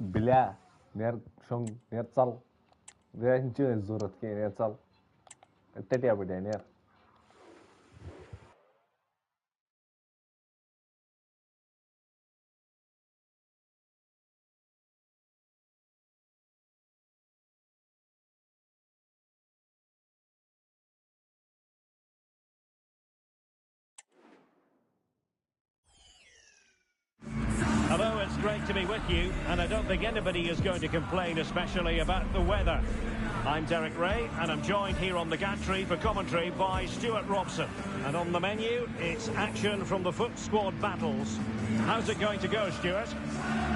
بلا نير شون نير تصل غير نجي زورت كي نير تصل التدي أبو نير. Hello, it's great to be with you, and I don't think anybody is going to complain, especially about the weather. I'm Derek Ray, and I'm joined here on the gantry for commentary by Stuart Robson. And on the menu, it's action from the foot squad battles. How's it going to go, Stuart?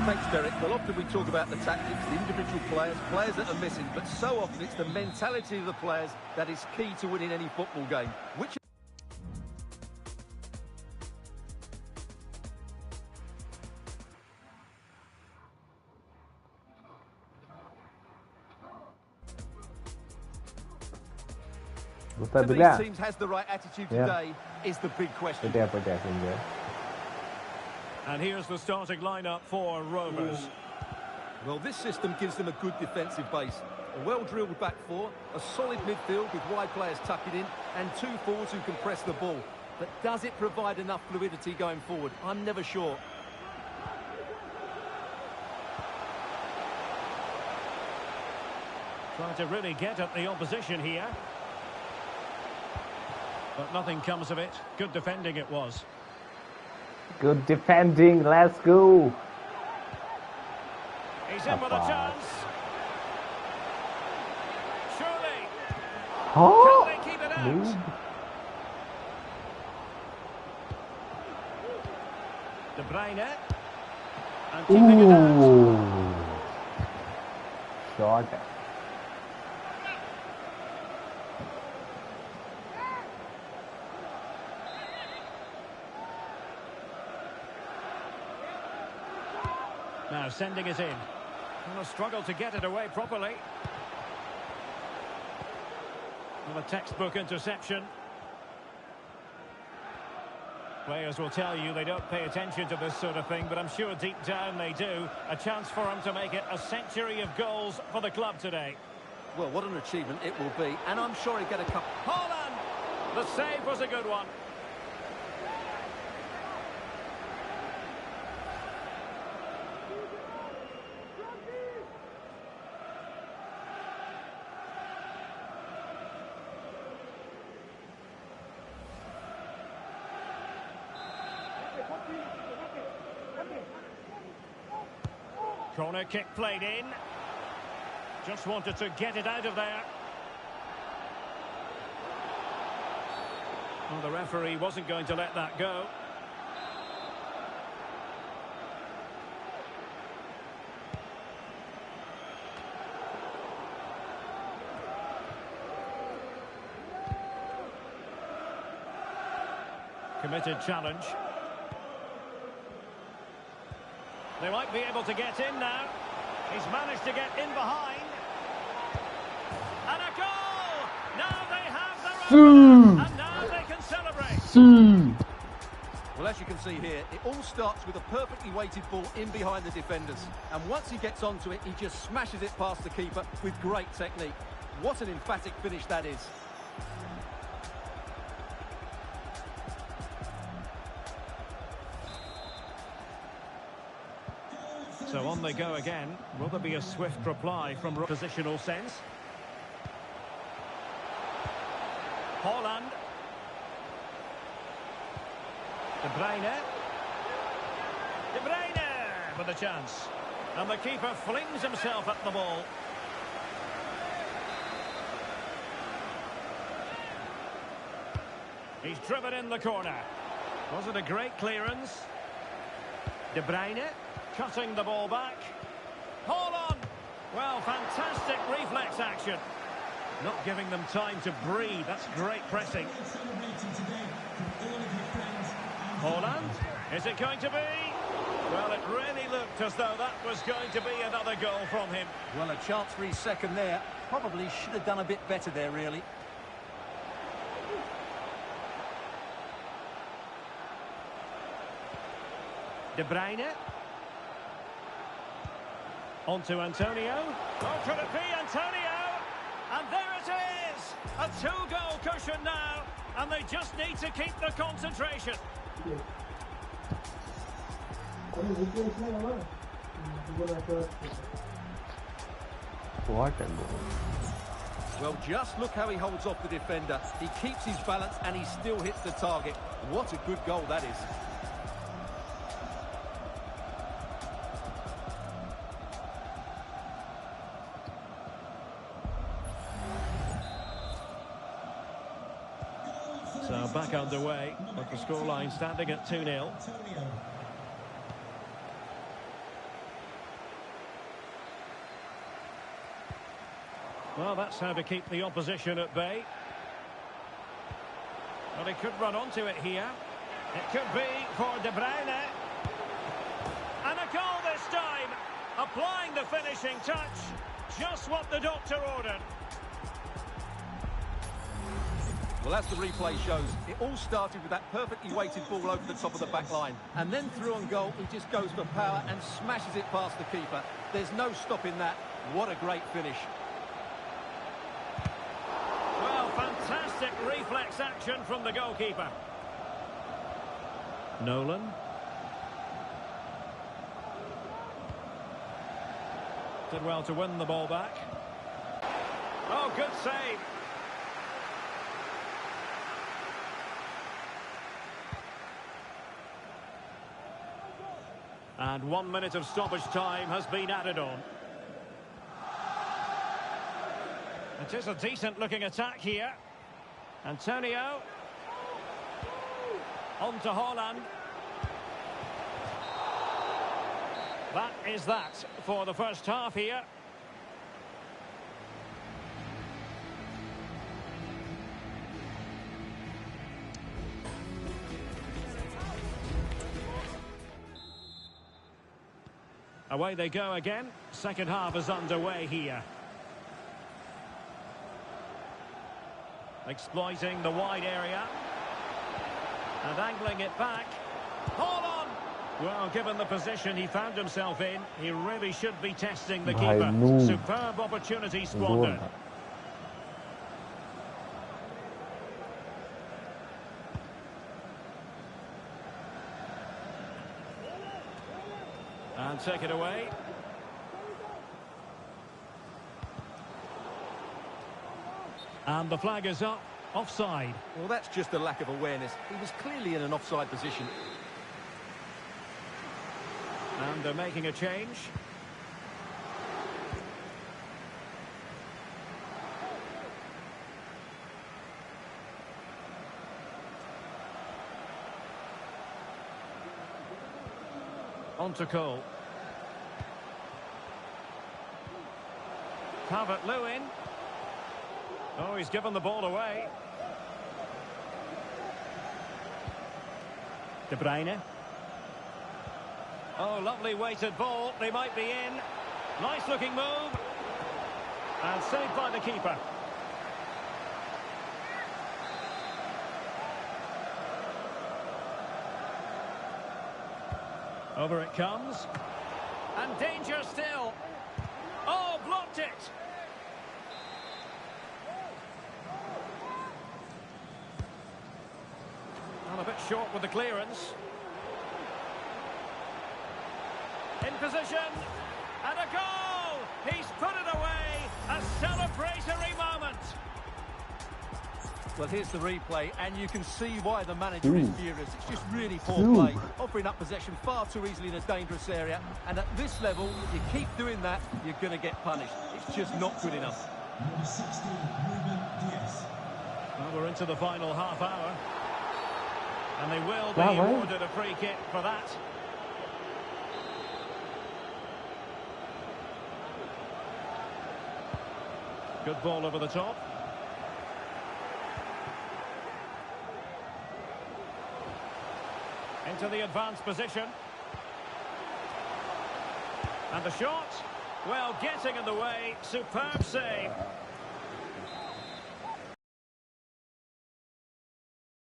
Thanks, Derek. Well, often we talk about the tactics, the individual players, players that are missing, but so often it's the mentality of the players that is key to winning any football game. Which of these teams has the right attitude today is the big question. And here's the starting lineup for Rovers. Well, this system gives them a good defensive base. A well-drilled back four, a solid midfield with wide players tucking in, and two forwards who can press the ball. But does it provide enough fluidity going forward? I'm never sure. Trying to really get at the opposition here. But nothing comes of it. Good defending it was. Good defending, let's go. He's in with a chance. Surely. Oh. Can they keep it out? De Bruyne. And keeping it out. Short. Now sending it in. Well, a struggle to get it away properly. Well, a textbook interception. Players will tell you they don't pay attention to this sort of thing, but I'm sure deep down they do. A chance for them to make it a century of goals for the club today. Well, what an achievement it will be, and I'm sure he'll get a couple. Holland! The save was a good one. Corner kick played in. Just wanted to get it out of there. Well, the referee wasn't going to let that go. Committed challenge. They might be able to get in now. He's managed to get in behind. And a goal! Now they have their own. And now they can celebrate. Well, as you can see here, it all starts with a perfectly weighted ball in behind the defenders. And once he gets onto it, he just smashes it past the keeper with great technique. What an emphatic finish that is. So on they go again. Will there be a swift reply from positional sense? Holland. De Bruyne. De Bruyne with a chance. And the keeper flings himself at the ball. He's driven in the corner. Was it a great clearance? De Bruyne. Cutting the ball back. Hold on! Well, fantastic reflex action. Not giving them time to breathe. That's great pressing. Holland. Is it going to be? Well, it really looked as though that was going to be another goal from him. Well, a chance for his second there. Probably should have done a bit better there, really. De Bruyne. On to Antonio. Oh, could it be Antonio? And there it is! A two-goal cushion now, and they just need to keep the concentration. What a goal. Well, just look how he holds off the defender. He keeps his balance and he still hits the target. What a good goal that is. So back underway, with the scoreline standing at 2-0. Well, that's how to keep the opposition at bay. Well, he could run onto it here. It could be for De Bruyne. And a goal this time. Applying the finishing touch. Just what the doctor ordered. Well, as the replay shows, it all started with that perfectly weighted ball over the top of the back line. And then through on goal, he just goes for power and smashes it past the keeper. There's no stopping that. What a great finish. Well, fantastic reflex action from the goalkeeper. Nolan. Did well to win the ball back. Oh, good save. And 1 minute of stoppage time has been added on. It is a decent-looking attack here. Antonio. On to Haaland. That is that for the first half here. Away they go again. Second half is underway here. Exploiting the wide area. And angling it back. Haaland! Well, given the position he found himself in, he really should be testing the keeper. Superb opportunity squandered. And take it away. And the flag is up. Offside. Well, that's just a lack of awareness. He was clearly in an offside position. And they're making a change. On to Cole. Calvert-Lewin. Oh, he's given the ball away. De Bruyne. Oh, lovely weighted ball. They might be in. Nice looking move. And saved by the keeper. Over it comes. And danger still. Oh, blocked it. And a bit short with the clearance. In position. And a goal. He's put it away. A celebratory moment. Well, here's the replay, and you can see why the manager is furious. It's just really poor play, offering up possession far too easily in a dangerous area. And at this level, if you keep doing that, you're going to get punished. It's just not good enough. Number 16, Ruben Diaz. Well, we're into the final half hour. And they will be awarded a free kick for that. Good ball over the top. Into the advanced position. And the shot, well, getting in the way. Superb save.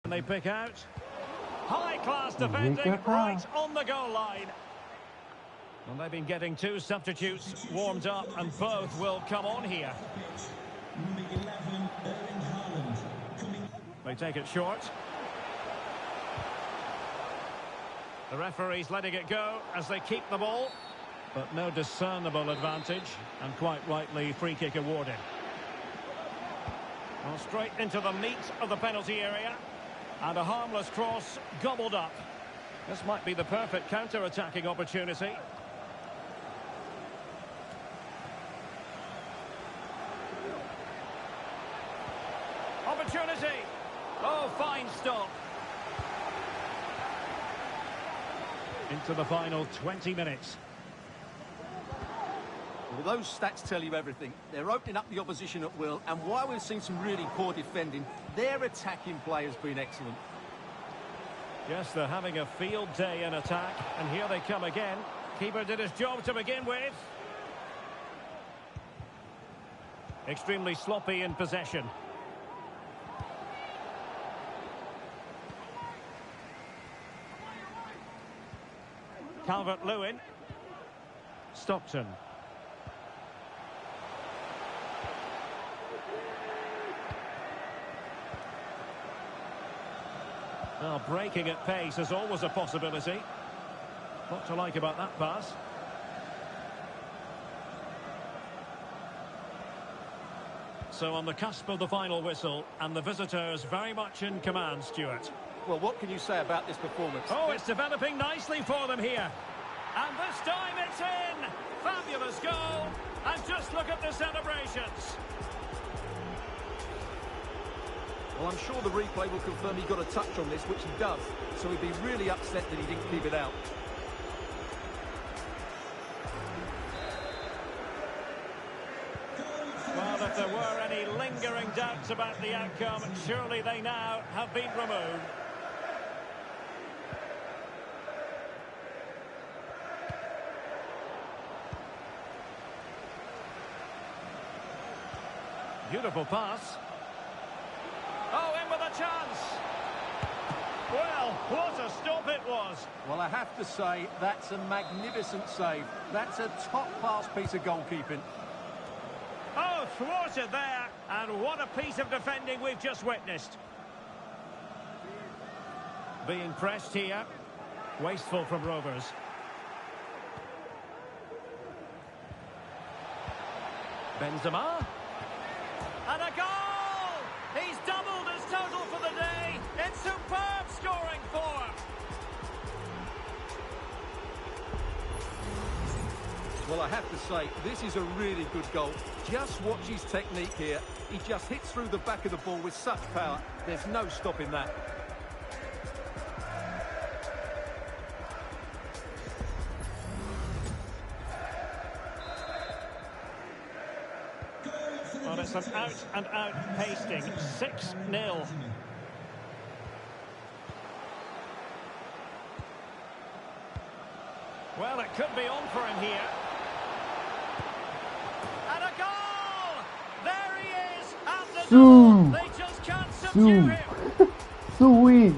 And they pick out. High-class defending right on the goal line. Well, they've been getting two substitutes warmed up, and both will come on here. Number 11, Erling Haaland. They take it short. The referee's letting it go as they keep the ball, but no discernible advantage, and quite rightly free kick awarded. Well, straight into the meat of the penalty area, and a harmless cross gobbled up. This might be the perfect counter-attacking opportunity. Opportunity! Oh, fine stop. Into the final 20 minutes. Well, those stats tell you everything. They're opening up the opposition at will, and while we've seen some really poor defending, their attacking play has been excellent. Yes, they're having a field day in attack, and here they come again. Keeper did his job to begin with. Extremely sloppy in possession. Calvert-Lewin. Stockton. Well, breaking at pace is always a possibility. What to like about that pass? So on the cusp of the final whistle, and the visitors very much in command, Stuart. Well, what can you say about this performance? Oh, it's developing nicely for them here. And this time it's in! Fabulous goal! And just look at the celebrations. Well, I'm sure the replay will confirm he got a touch on this, which he does. So he'd be really upset that he didn't keep it out. Well, if there were any lingering doubts about the outcome, surely they now have been removed. Beautiful pass. Oh, in with a chance. Well, what a stop it was. Well, I have to say, that's a magnificent save. That's a top-class piece of goalkeeping. Oh, thwarted there. And what a piece of defending we've just witnessed. Being pressed here. Wasteful from Rovers. Benzema. And a goal! He's doubled his total for the day. It's superb scoring form. Well, I have to say, this is a really good goal. Just watch his technique here. He just hits through the back of the ball with such power. There's no stopping that. Well, it's an out-and-out pasting. 6-0. Well, it could be on for him here. And a goal! There he is! At the goal! They just can't subdue him! Sweet.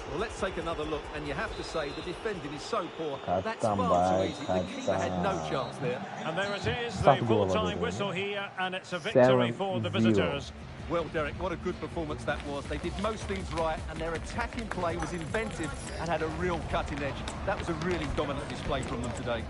Well, let's take another look, and you have to say the defending is so poor. That's Khatam, far bhai, too easy. The keeper had no chance there. And there it is, the Stop goal, full-time Liverpool. whistle here, and it's a victory for the 7-0. visitors. Well, Derek, what a good performance that was. They did most things right, and their attacking play was inventive and had a real cutting edge. That was a really dominant display from them today.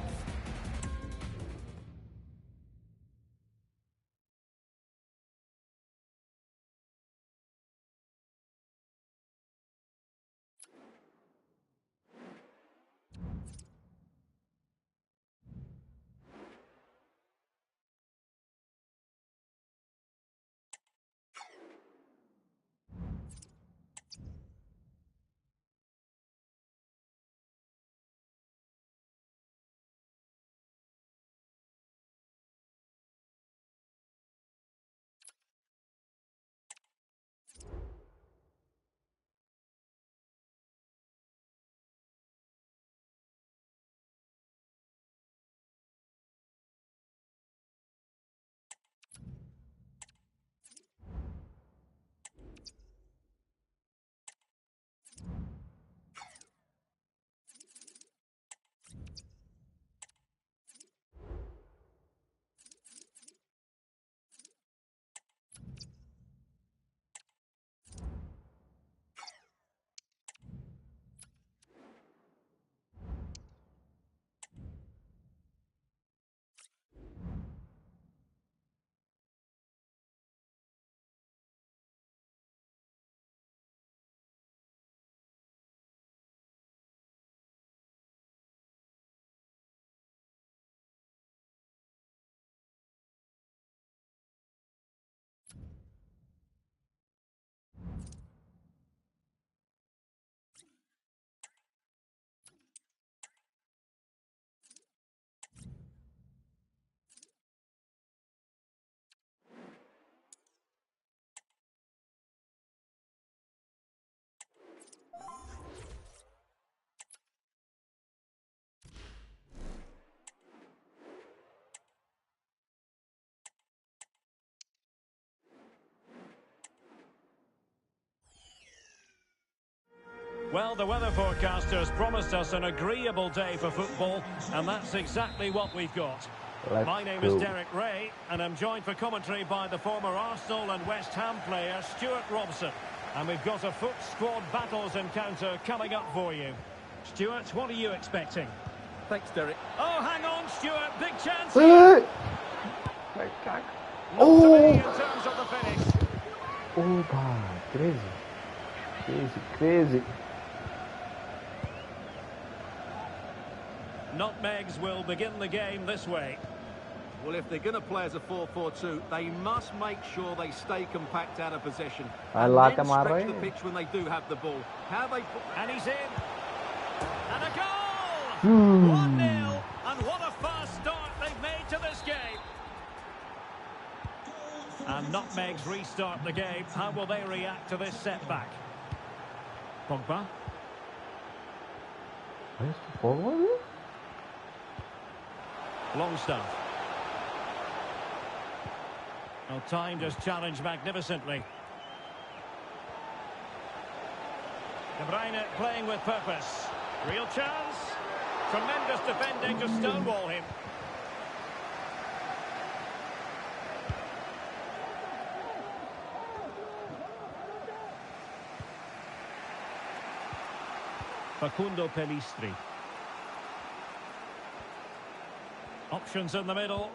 Well, the weather forecasters promised us an agreeable day for football, and that's exactly what we've got. My name is Derek Ray, and I'm joined for commentary by the former Arsenal and West Ham player Stuart Robson. And we've got a foot squad battles encounter coming up for you. Stuart, what are you expecting? Thanks, Derek. Oh, hang on, Stuart. Big chance here. Not to be in terms of the finish. Opa, crazy. Nutmegs will begin the game this way. Well, if they're going to play as a 4-4-2, they must make sure they stay compact out of possession. And then stretch the pitch when they do have the ball. And he's in. And a goal! 1-0. And what a fast start they've made to this game. And Nutmegs restart the game. How will they react to this setback? Pogba. Where's the forward? Longstaff. Well, timed his challenge magnificently. De Bruyne playing with purpose. Real chance. Tremendous defending to stonewall him. Facundo Pellistri. Options in the middle.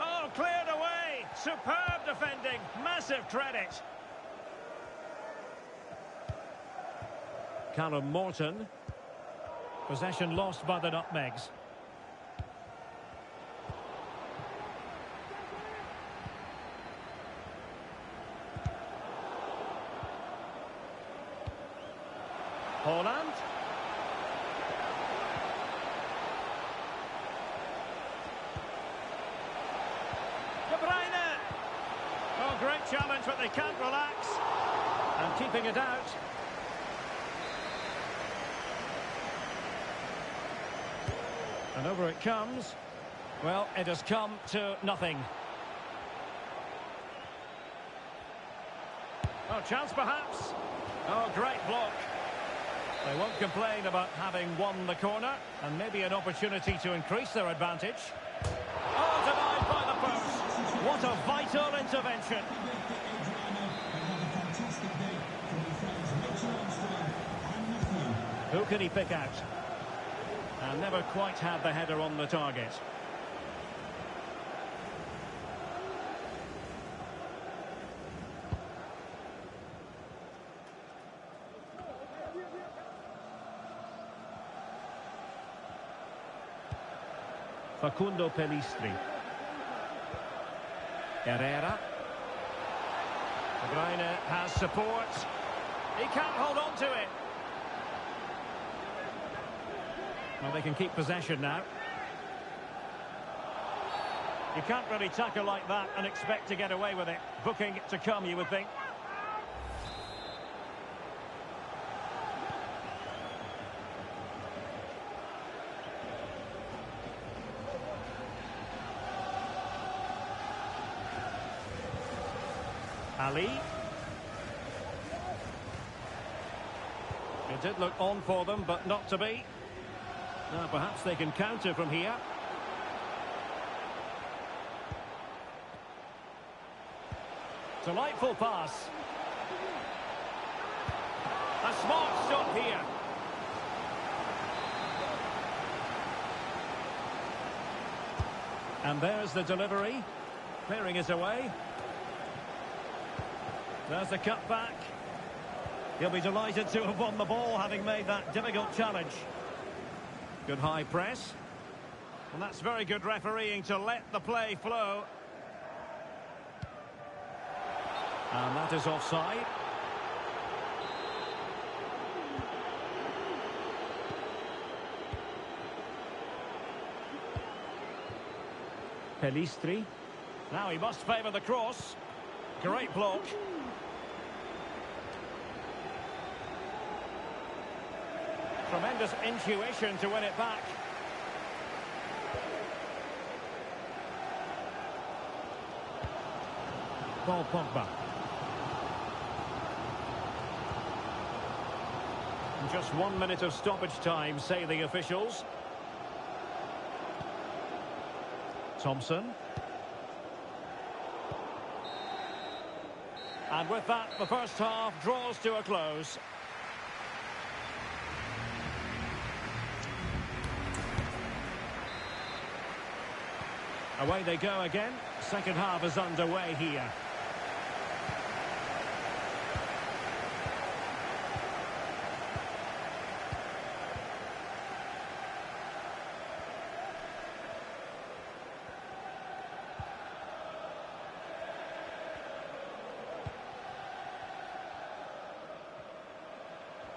Oh, cleared away. Superb defending. Massive credit. Callum Morton. Possession lost by the Nutmegs. Holland. De Bruyne. Oh, great challenge, but they can't relax. And keeping it out. And over it comes. Well, it has come to nothing. Oh, chance perhaps. Oh, great block. They won't complain about having won the corner, and maybe an opportunity to increase their advantage. Oh, denied by the post. What a vital intervention. Who can he pick out? And never quite had the header on the target. Facundo Pellistri. Herrera. De Bruyne has support. He can't hold on to it. Well, they can keep possession now. You can't really tackle like that and expect to get away with it. Booking to come, you would think. Ali. It did look on for them, but not to be. Now, perhaps they can counter from here. Delightful pass. A smart stop here. And there's the delivery. Clearing it away. There's the cutback. He'll be delighted to have won the ball, having made that difficult challenge. Good high press. And that's very good refereeing to let the play flow. And that is offside. Pellistri. Now he must favour the cross. Great block. Tremendous intuition to win it back. Paul Pogba. Just 1 minute of stoppage time, say the officials. Thompson. And with that, the first half draws to a close. Away they go again. Second half is underway here.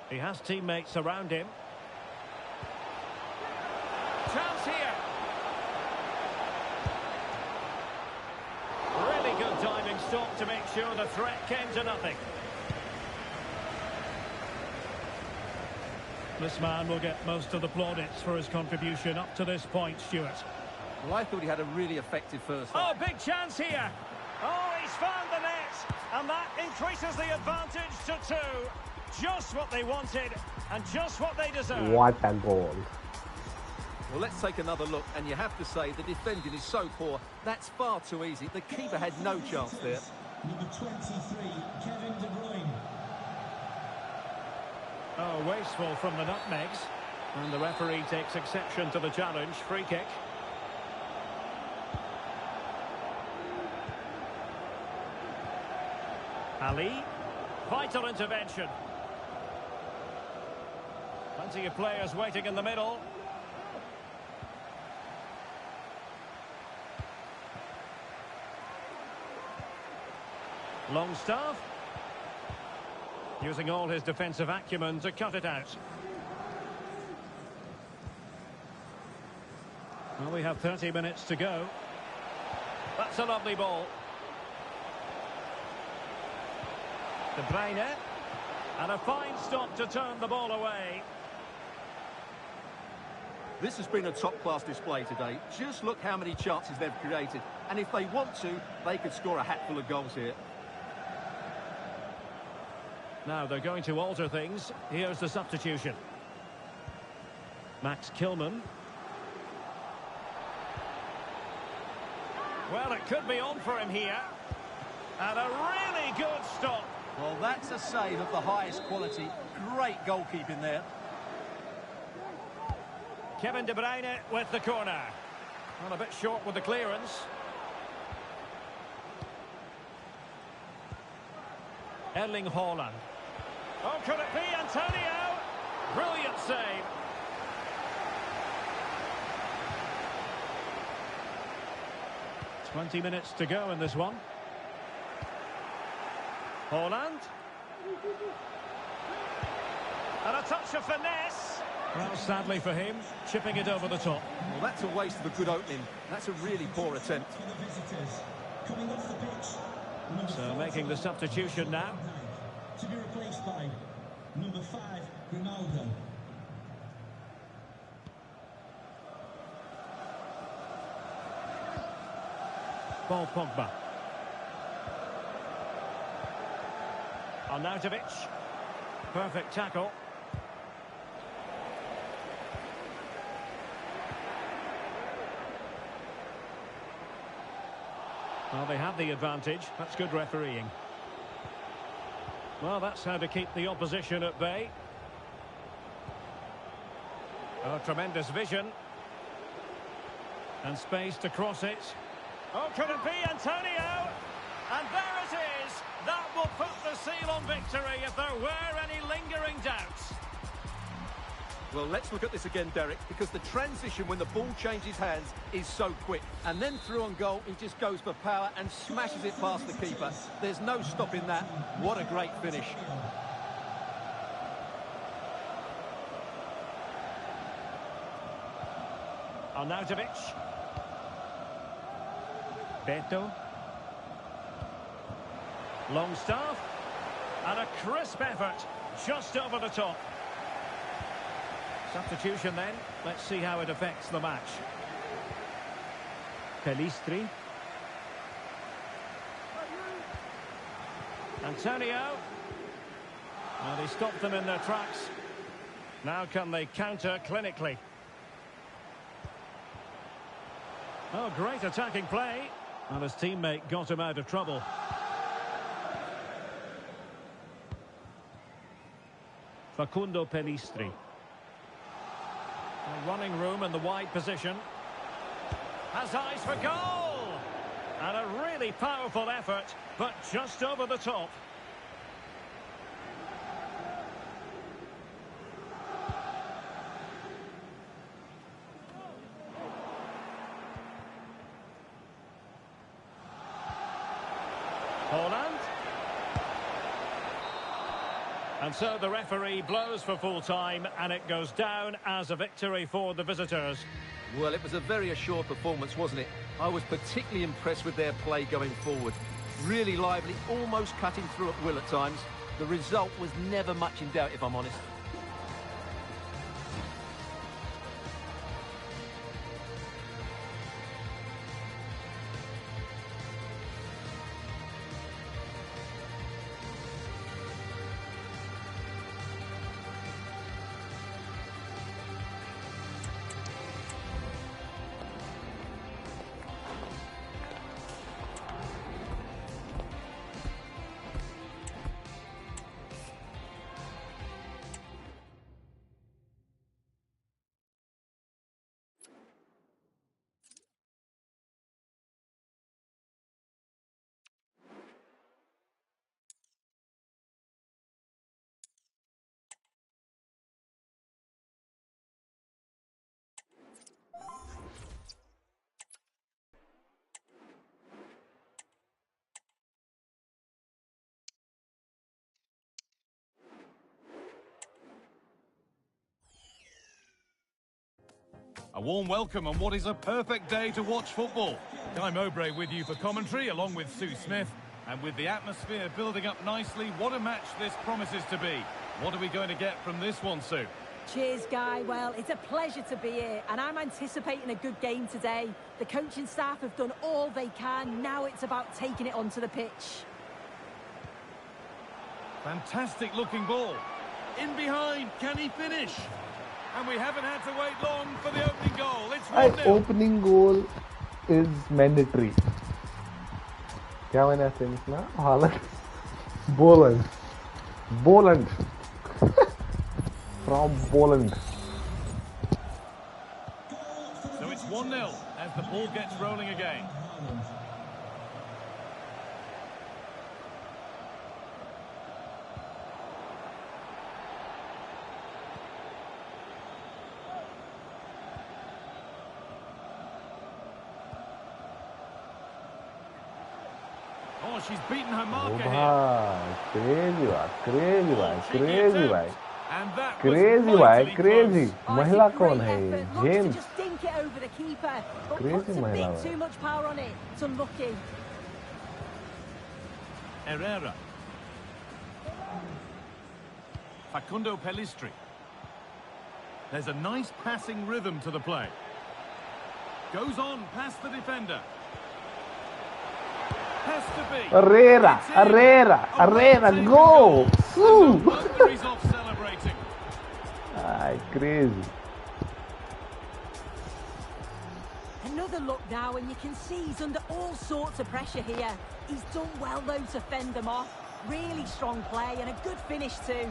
He has teammates around him. Chance here. Really good diving stop to make sure the threat came to nothing. This man will get most of the plaudits for his contribution up to this point, Stuart. Well, I thought he had a really effective first half. Oh, big chance here. Oh, he's found the net. And that increases the advantage to 2. Just what they wanted, and just what they deserve. What a goal. Well, let's take another look, and you have to say the defending is so poor. That's far too easy. The keeper had no chance there. Number 23, Kevin De Bruyne. Oh, wasteful from the nutmegs. And the referee takes exception to the challenge. Free kick. Ali. Vital intervention. Plenty of players waiting in the middle. Longstaff. Using all his defensive acumen to cut it out. Well, we have 30 minutes to go. That's a lovely ball. De Bruyne. And a fine stop to turn the ball away. This has been a top-class display today. Just look how many chances they've created. And if they want to, they could score a hatful of goals here. Now they're going to alter things. Here's the substitution. Max Kilman. Well, it could be on for him here. And a really good stop. Well, that's a save of the highest quality. Great goalkeeping there. Kevin De Bruyne with the corner. Well, a bit short with the clearance. Erling Haaland. Oh, could it be Antonio? Brilliant save. "20 minutes to go in this one. Haaland. And a touch of finesse. Well, sadly for him, chipping it over the top. Well, that's a waste of a good opening. That's a really poor attempt. For the visitors. Coming off the pitch. Number So 4, making the substitution now. to be replaced by number 5, Ronaldo. Paul Pogba. Arnautovic. Perfect tackle. Well, they have the advantage. That's good refereeing. Well, that's how to keep the opposition at bay. Oh, tremendous vision. And space to cross it. Oh, could it be Antonio? And there it is. That will put the seal on victory if there were any lingering doubts. Well, let's look at this again, Derek, because the transition when the ball changes hands is so quick. And then through on goal, he just goes for power and smashes it past the keeper. There's no stopping that. What a great finish. Arnautovic. Beto. Longstaff. And a crisp effort just over the top. Substitution then. Let's see how it affects the match. Pelistri. Antonio. And he stopped them in their tracks. Now can they counter clinically? Oh, great attacking play. And his teammate got him out of trouble. Facundo Pellistri. A running room in the wide position. Has eyes for goal! And a really powerful effort, but just over the top. Holland. And so the referee blows for full time, and it goes down as a victory for the visitors. Well, it was a very assured performance, wasn't it? I was particularly impressed with their play going forward. Really lively, almost cutting through at will at times. The result was never much in doubt, if I'm honest. A warm welcome on what is a perfect day to watch football. Guy Mowbray with you for commentary, along with Sue Smith. And with the atmosphere building up nicely, what a match this promises to be. What are we going to get from this one, Sue? Cheers, Guy. Well, it's a pleasure to be here, and I'm anticipating a good game today. The coaching staff have done all they can. Now it's about taking it onto the pitch. Fantastic looking ball. In behind, can he finish? And we haven't had to wait long for the opening goal. It's 1-0. Opening goal is mandatory. क्या मैंने ऐसे लिखना? हालत Boland from Poland. So it's 1-0 as the ball gets rolling again. Oh, she's beaten her marker here. Crazy bhai. And that Crazy was bhai, mightily crazy. close. Mahila It's a kaun great hai? effort. Looks to James. just dink it over the keeper, but Crazy puts a Mahila bit hai. too much power on it. It's unlucky. Herrera. Facundo Pellistri. There's a nice passing rhythm to the play. Goes on past the defender. Has to be. Herrera, go! Sue! He's off celebrating. Ay, crazy. Another look now, and you can see he's under all sorts of pressure here. He's done well, though, to fend them off. Really strong play and a good finish, too.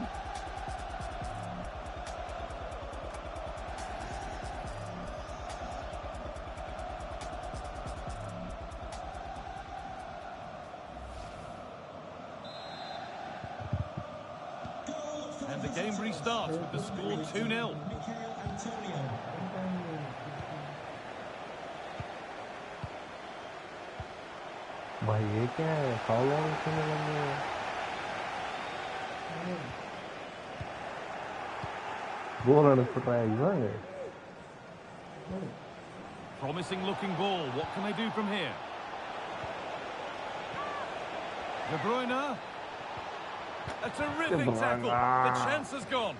And the game restarts with the score 2-0. भाई ये क्या है? Foul खेलने लगे हैं। Goal on his try exam. Promising looking ball. What can they do from here? De Bruyne. A terrific tackle. The chance has gone.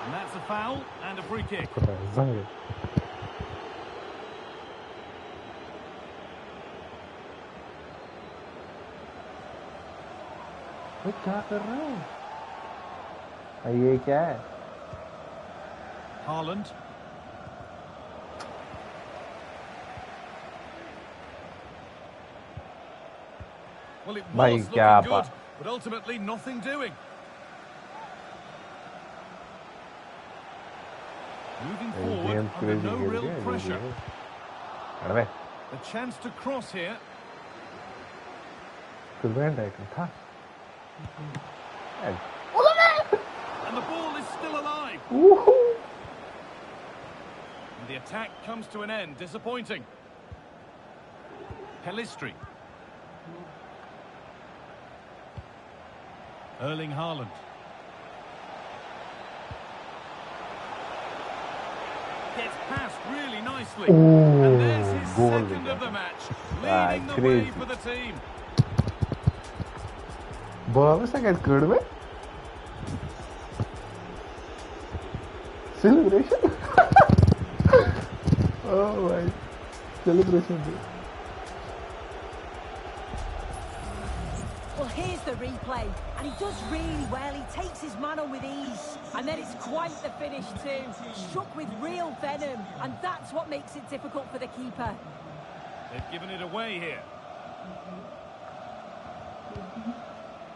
And that's a foul and a free kick. क्या कर रहे हो? ये क्या है? Haaland. Well, it Bhai, was looking kya good, but ultimately nothing doing. Moving forward under no real pressure. A chance to cross here. And And the ball is still alive. And the attack comes to an end. Disappointing. Pelistri. Erling Haaland. Gets past really nicely. And there's his second of the match. Leading the way for the team. Boa, você quer escuro, velho? Celebration? Oh my. Celebration. Well, here's the replay, and he does really well. He takes his man on with ease. And then it's quite the finish too. Struck with real venom, and that's what makes it difficult for the keeper. They've given it away here.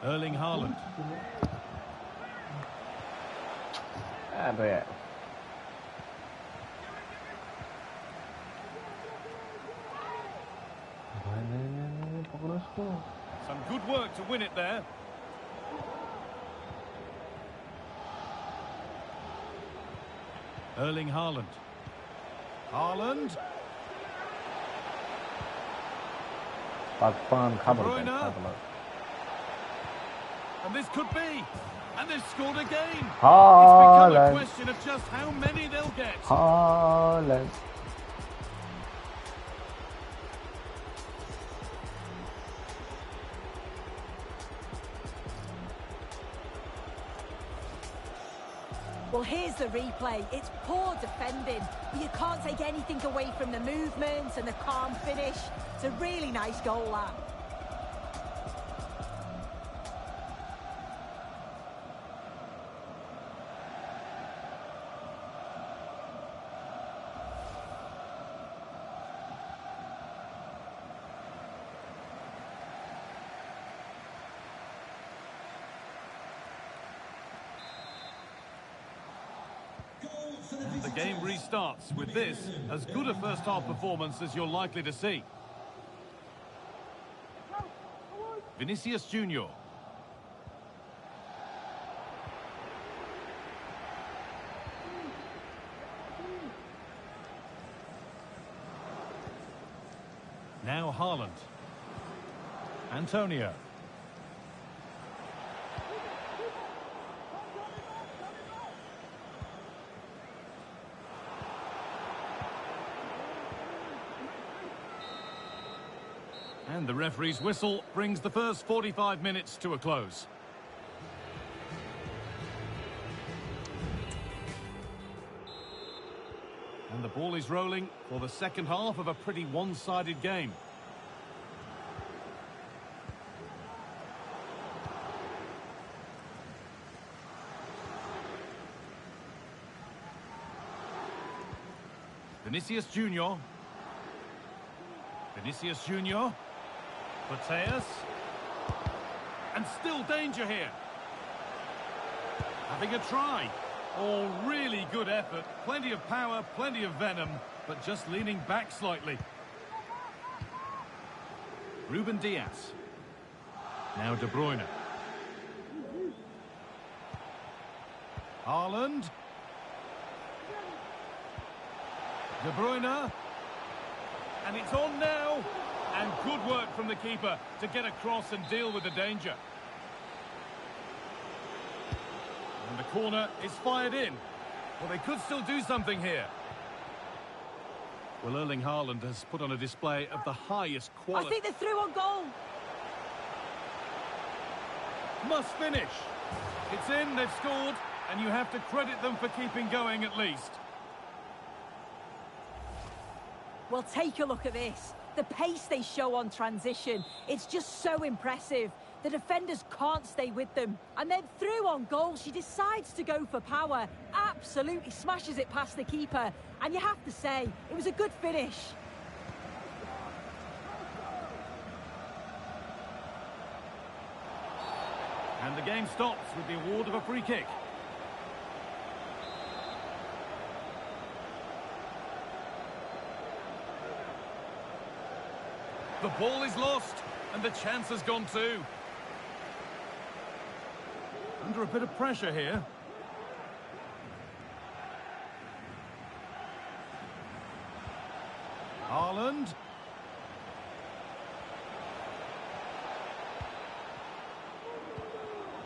Erling Haaland. Some good work to win it there. Erling Haaland. Haaland. Bruyne. And this could be. And they've scored again. Haaland. It's become a question of just how many they'll get. Haaland. Well, here's the replay. It's poor defending, but you can't take anything away from the movement and the calm finish. It's a really nice goal, that. The game restarts with this, as good a first-half performance as you're likely to see. Vinicius Junior. Now Haaland. Antonio. And the referee's whistle brings the first 45 minutes to a close. And the ball is rolling for the second half of a pretty one-sided game. Vinicius Junior. Vinicius Junior. Mateus. And still danger here. Having a try. Oh, really good effort. Plenty of power, plenty of venom, but just leaning back slightly. Ruben Diaz. Now De Bruyne. Haaland. De Bruyne. And it's on now. And good work from the keeper to get across and deal with the danger. And the corner is fired in. Well, they could still do something here. Well, Erling Haaland has put on a display of the highest quality. I think they're through on goal. Must finish. It's in, they've scored, and you have to credit them for keeping going at least. Well, take a look at this. The pace they show on transition, it's just so impressive. The defenders can't stay with them. And then through on goal, she decides to go for power. Absolutely smashes it past the keeper. And you have to say, it was a good finish. And the game stops with the award of a free kick. The ball is lost, and the chance has gone too. Under a bit of pressure here. Haaland.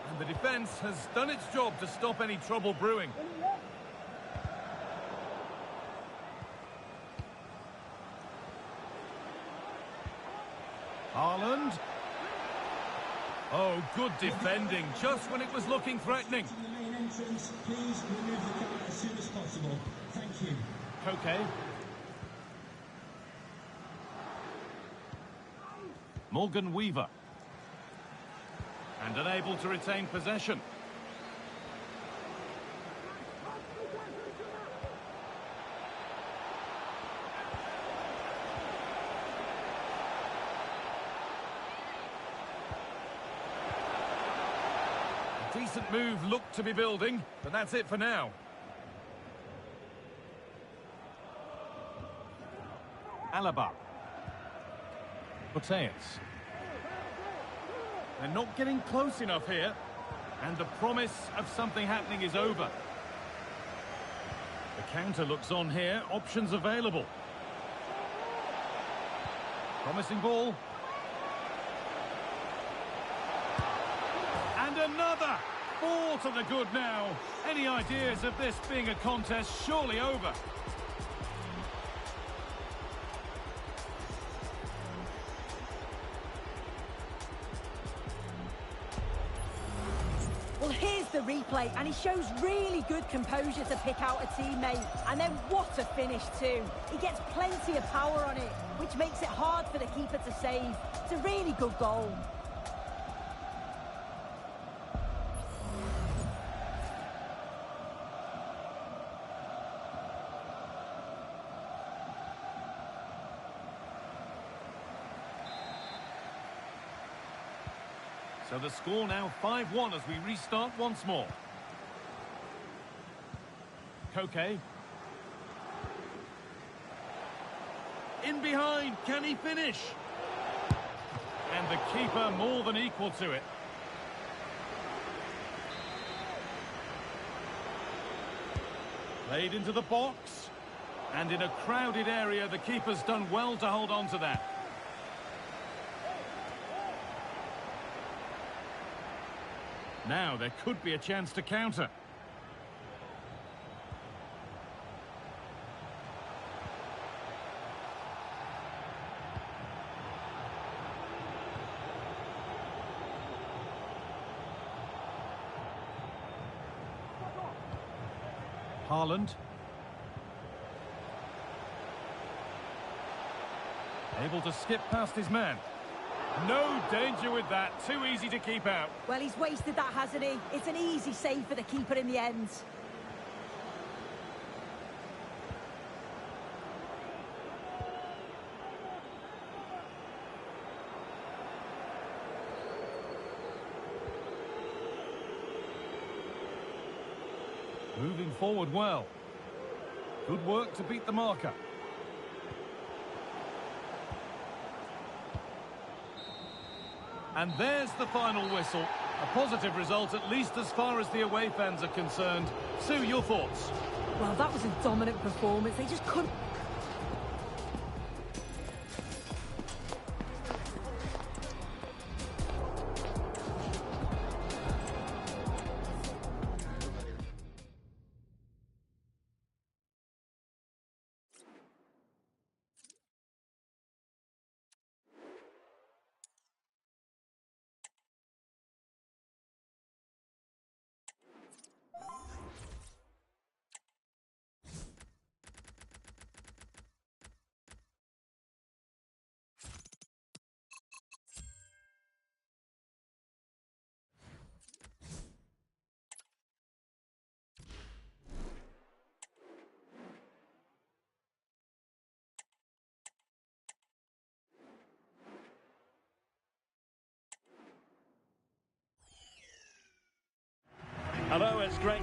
And the defence has done its job to stop any trouble brewing. Haaland. Oh, good defending, just when it was looking threatening. To the main entrance, please remove the car as soon as possible. Thank you. Okay. Morgan Weaver. And unable to retain possession. A decent move looked to be building, but that's it for now. Alaba. Mateus. They're not getting close enough here, and the promise of something happening is over. The counter looks on here, options available. Promising ball. And another! 4 to the good now. Any ideas of this being a contest surely over? Well, here's the replay, and he shows really good composure to pick out a teammate. And then what a finish too. He gets plenty of power on it, which makes it hard for the keeper to save. It's a really good goal. So the score now 5-1 as we restart once more. Koke. In behind, can he finish? And the keeper more than equal to it. Played into the box. And in a crowded area, the keeper's done well to hold on to that. Now there could be a chance to counter. Haaland. Able to skip past his man. No danger with that. Too easy to keep out. Well, he's wasted that, hasn't he? It's an easy save for the keeper in the end. Moving forward well. Good work to beat the marker. And there's the final whistle. A positive result, at least as far as the away fans are concerned. Sue, your thoughts? Well, that was a dominant performance. They just couldn't...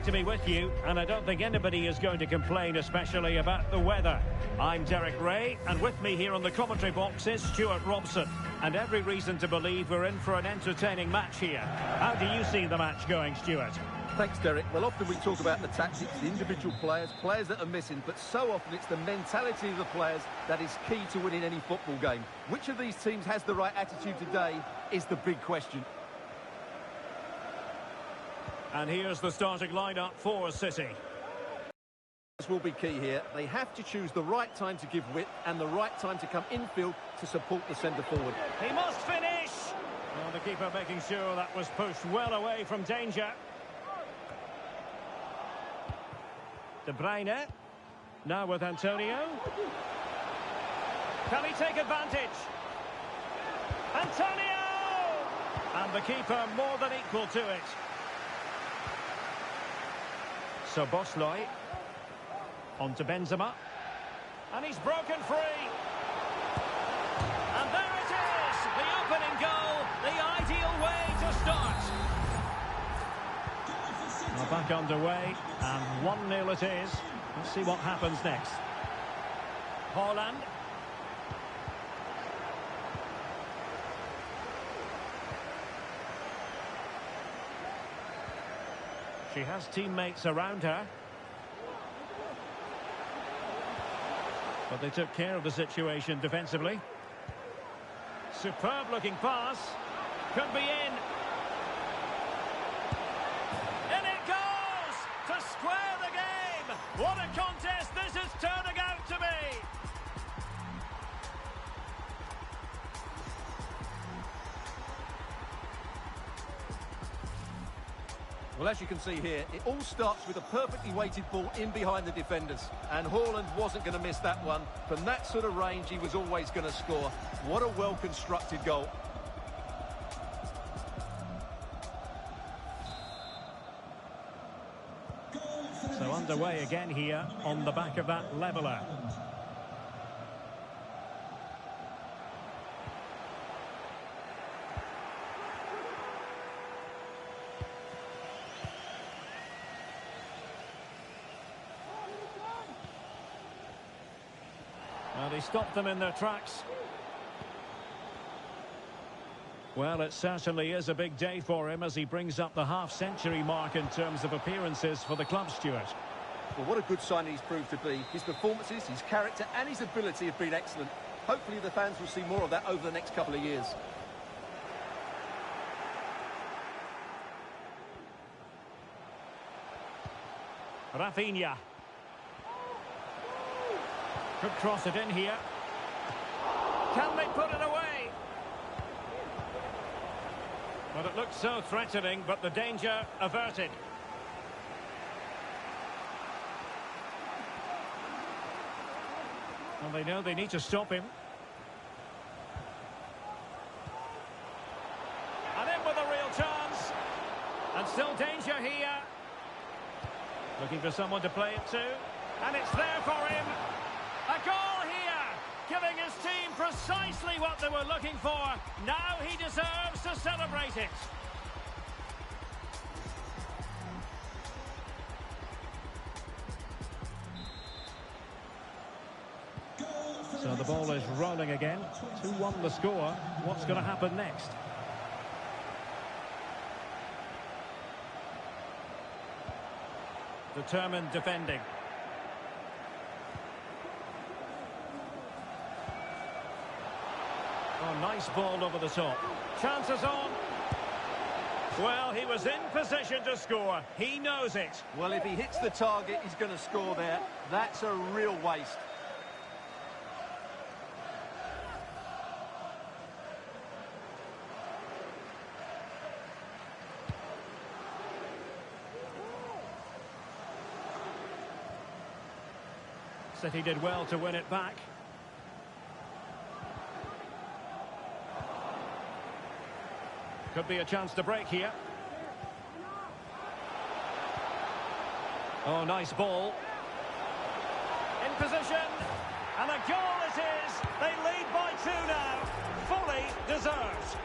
great to be with you, and I don't think anybody is going to complain, especially about the weather. I'm Derek Ray, and with me here on the commentary box is Stuart Robson. And every reason to believe we're in for an entertaining match here. How do you see the match going, Stuart? Thanks, Derek. Well, often we talk about the tactics, the individual players that are missing, but so often it's the mentality of the players that is key to winning any football game. Which of these teams has the right attitude today is the big question. And here's the starting lineup for City. This will be key here. They have to choose the right time to give width and the right time to come infield to support the centre forward. He must finish! Well, the keeper making sure that was pushed well away from danger. De Bruyne. Now with Antonio. Can he take advantage? Antonio! And the keeper more than equal to it. So Bosley. On to Benzema. And he's broken free. And there it is! The opening goal, the ideal way to start. Now back underway, and 1-0 it is. Let's see what happens next. Haaland. She has teammates around her. But they took care of the situation defensively. Superb looking pass. Could be in. In it goes! To square the game! What a contest this is turning out to be! Well, as you can see here, it all starts with a perfectly weighted ball in behind the defenders. And Haaland wasn't going to miss that one. From that sort of range, he was always going to score. What a well-constructed goal. So underway again here on the back of that leveller. Well, he stopped them in their tracks. Well, it certainly is a big day for him as he brings up the half-century mark in terms of appearances for the club, Stuart. Well, what a good sign he's proved to be. His performances, his character and his ability have been excellent. Hopefully the fans will see more of that over the next couple of years. Rafinha. Could cross it in here. Can they put it away? Well, it looked so threatening, but the danger averted. Well, they know they need to stop him. And in with a real chance. And still danger here. Looking for someone to play it to. And it's there for him. A goal here, giving his team precisely what they were looking for. Now he deserves to celebrate it. So the ball is rolling again. 2-1 the score. What's going to happen next? Determined defending. Oh, nice ball over the top. Chances on. Well, he was in position to score. He knows it. Well, if he hits the target, he's going to score there. That's a real waste. City did well to win it back. Could be a chance to break here. Oh, nice ball. In position. And a goal it is. They lead by 2 now. Fully deserved.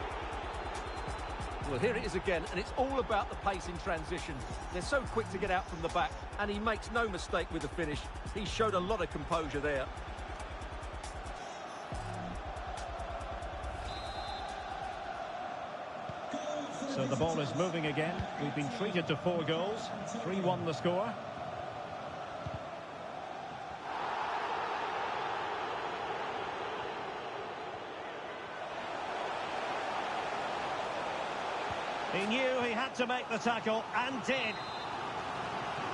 Well, here it is again, and it's all about the pace in transition. They're so quick to get out from the back, and he makes no mistake with the finish. He showed a lot of composure there. So the ball is moving again. We've been treated to 4 goals. 3-1 the score. He knew he had to make the tackle, and did.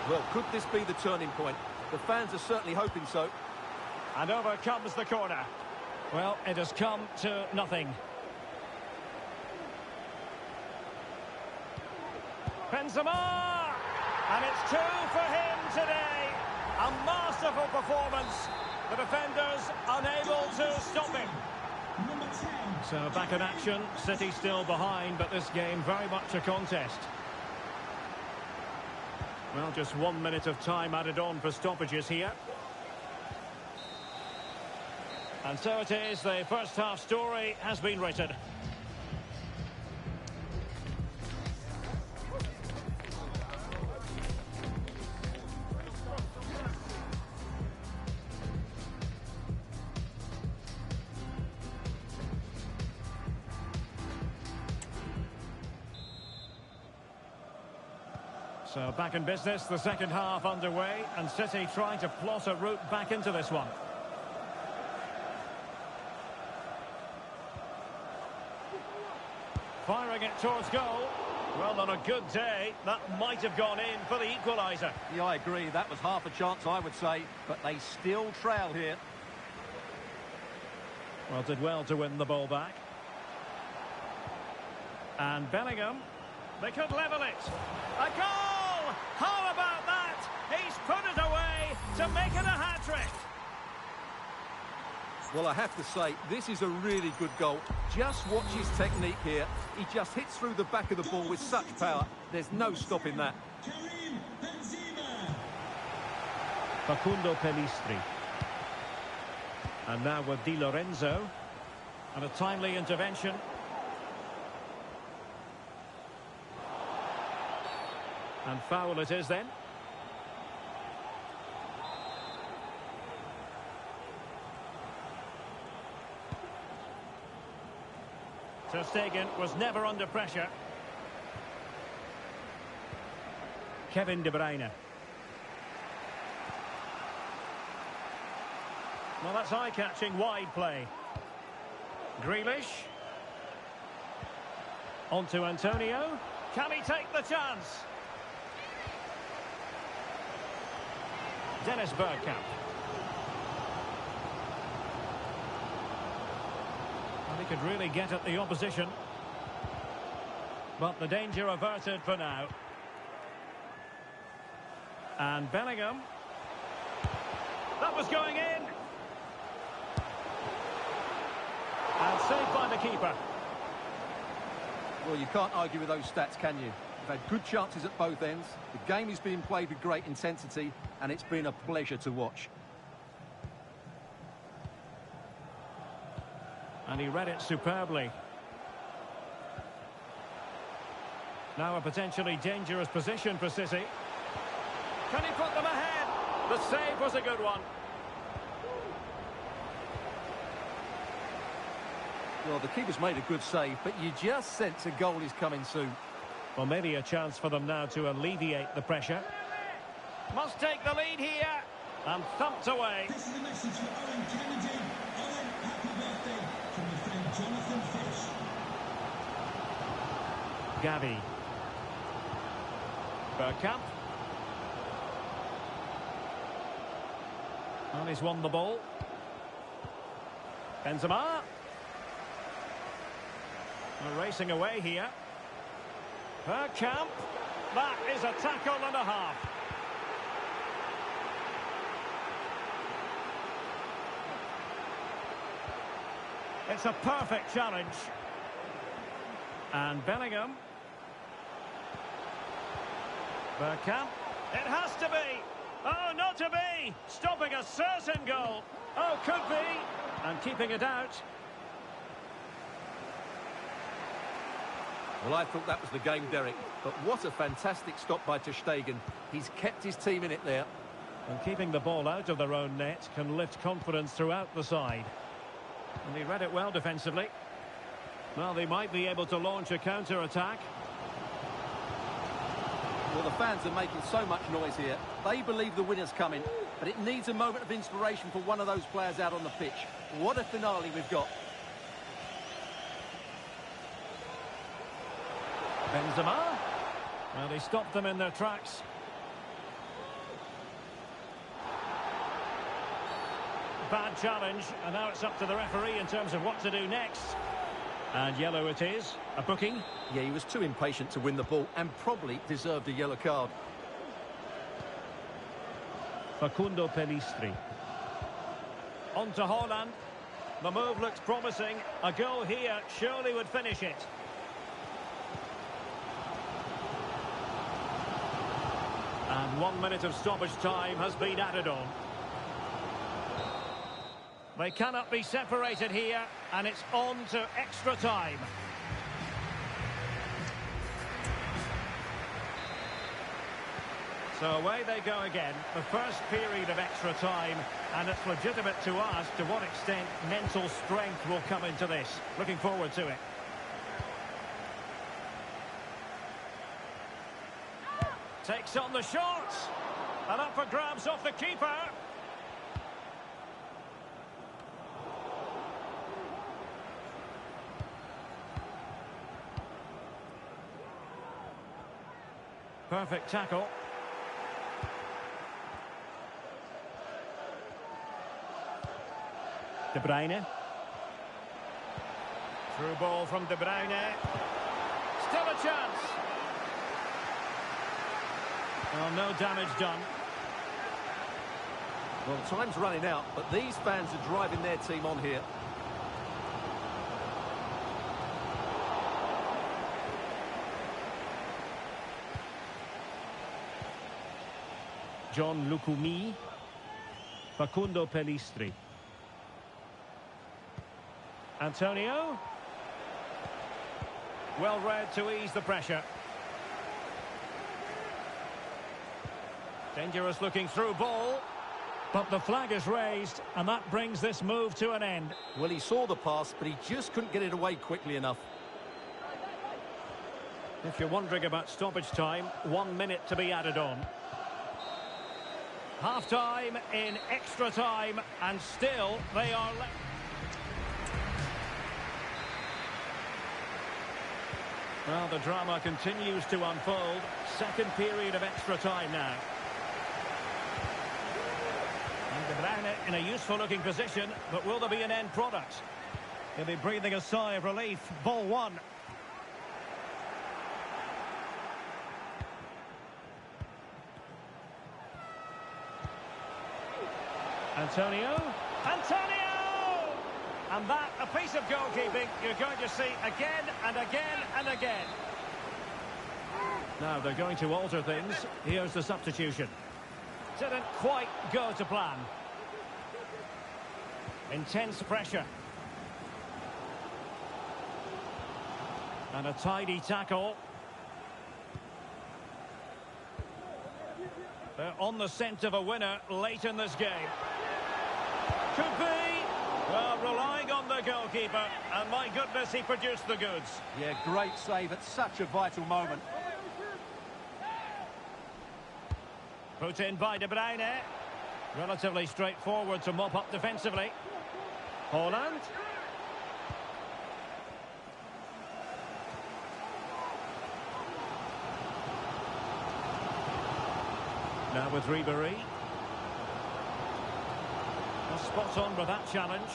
Well, could this be the turning point? The fans are certainly hoping so. And over comes the corner. Well, it has come to nothing. Benzema! And it's 2 for him today. A masterful performance. The defenders unable to stop him. So back in action, City still behind, but this game very much a contest. Well, just 1 minute of time added on for stoppages here. And so it is, the first half story has been written. So back in business, the second half underway, and City trying to plot a route back into this one. Firing it towards goal. Well, on a good day, that might have gone in for the equaliser. Yeah, I agree. That was half a chance, I would say, but they still trail here. Well, did well to win the ball back. And Bellingham, they could level it. A goal! How about that? He's put it away to make it a hat-trick. Well, I have to say, this is a really good goal. Just watch his technique here. He just hits through the back of the ball with such power. There's no stopping that. Facundo Pellistri. And now with Di Lorenzo. And a timely intervention. And foul it is then. Ter Stegen was never under pressure. Kevin De Bruyne. Well, that's eye-catching wide play. Grealish. On to Antonio. Can he take the chance? Dennis Bergkamp. And he could really get at the opposition. But the danger averted for now. And Bellingham. That was going in. And saved by the keeper. Well, you can't argue with those stats, can you? They've had good chances at both ends. The game is being played with great intensity, and it's been a pleasure to watch. And he read it superbly. Now a potentially dangerous position for City. Can he put them ahead? The save was a good one. Well, the keeper's made a good save, but you just sense a goal is coming soon. Well, maybe a chance for them now to alleviate the pressure. Must take the lead here. And thumped away. This is a message for Owen Kennedy. Owen, happy birthday from your friend Jonathan Fish. Gavi. Bergkamp. And he's won the ball. Benzema. We're racing away here. Bergkamp. That is a tackle and a half. It's a perfect challenge. And Bellingham. Bergkamp. It has to be. Oh, not to be. Stopping a certain goal. Oh, could be. And keeping it out. Well, I thought that was the game, Derek. But what a fantastic stop by ter Stegen. He's kept his team in it there. And keeping the ball out of their own net can lift confidence throughout the side. And he read it well defensively. Well, they might be able to launch a counter-attack. Well, the fans are making so much noise here. They believe the winner's coming. But it needs a moment of inspiration for one of those players out on the pitch. What a finale we've got. Benzema. Well, they stopped them in their tracks. Bad challenge, and now it's up to the referee in terms of what to do next. And yellow it is. A booking. Yeah, he was too impatient to win the ball and probably deserved a yellow card. Facundo Pellistri. On to Haaland. The move looks promising. A goal here surely would finish it. And 1 minute of stoppage time has been added on. They cannot be separated here, and it's on to extra time. So away they go again, the first period of extra time, and it's legitimate to ask to what extent mental strength will come into this. Looking forward to it. Takes on the shot, and up for grabs off the keeper. Perfect tackle. De Bruyne. Through ball from De Bruyne. Still a chance. Well, no damage done. Well, time's running out, but these fans are driving their team on here. John Lukumi. Facundo Pellistri. Antonio. Well read to ease the pressure. Dangerous looking through ball. But the flag is raised, and that brings this move to an end. Well, he saw the pass, but he just couldn't get it away quickly enough. If you're wondering about stoppage time, 1 minute to be added on. Half-time in extra time, and still they are left. Well, the drama continues to unfold. Second period of extra time now. And De Bruyne in a useful-looking position, but will there be an end product? He'll be breathing a sigh of relief. Ball one. Antonio. And that, a piece of goalkeeping you're going to see again and again and again. Now they're going to alter things. Here's the substitution. Didn't quite go to plan. Intense pressure. And a tidy tackle. They're on the scent of a winner late in this game. Could be. Well, relying on the goalkeeper, and my goodness, he produced the goods. Yeah, great save at such a vital moment. Put in by De Bruyne. Relatively straightforward to mop up defensively. Haaland. Now with Ribéry. Spot on with that challenge.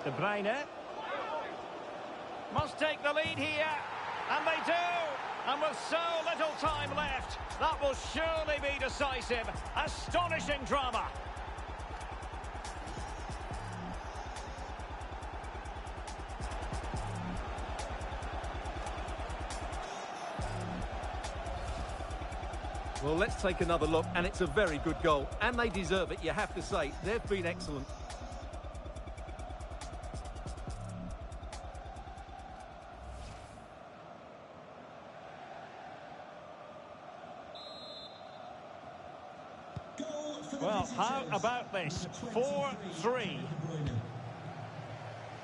De Bruyne. Must take the lead here. And they do. And with so little time left, that will surely be decisive. Astonishing drama. Well, let's take another look, and it's a very good goal. And they deserve it, you have to say. They've been excellent. Well, how about this? 4-3.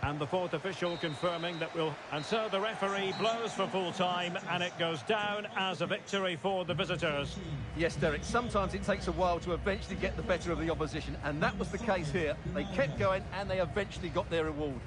And the fourth official confirming that will... And so the referee blows for full time, and it goes down as a victory for the visitors. Yes, Derek, sometimes it takes a while to eventually get the better of the opposition, and that was the case here. They kept going, and they eventually got their reward.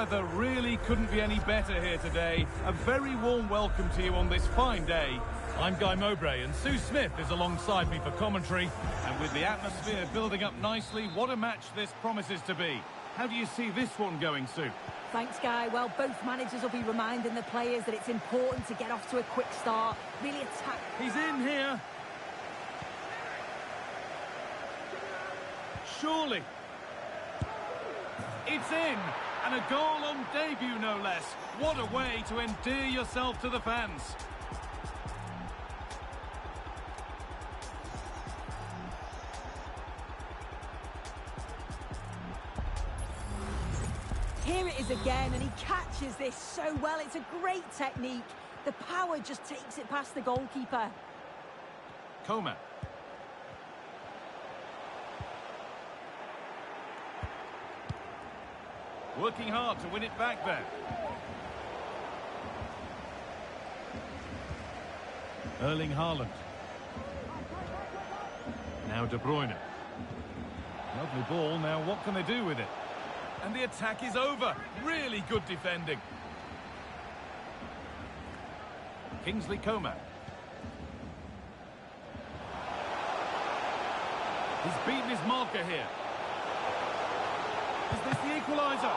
weather really couldn't be any better here today. A very warm welcome to you on this fine day. I'm Guy Mowbray, and Sue Smith is alongside me for commentary. And with the atmosphere building up nicely, what a match this promises to be. How do you see this one going, Sue? Thanks, Guy. Well, both managers will be reminding the players that it's important to get off to a quick start, really attack. He's in here. Surely. It's in. And a goal on debut, no less. What a way to endear yourself to the fans. Here it is again, and he catches this so well. It's a great technique. The power just takes it past the goalkeeper. Coman. Working hard to win it back there. Erling Haaland. Now De Bruyne. Lovely ball. Now what can they do with it? And the attack is over. Really good defending. Kingsley Coman. He's beaten his marker here. Is this the equaliser?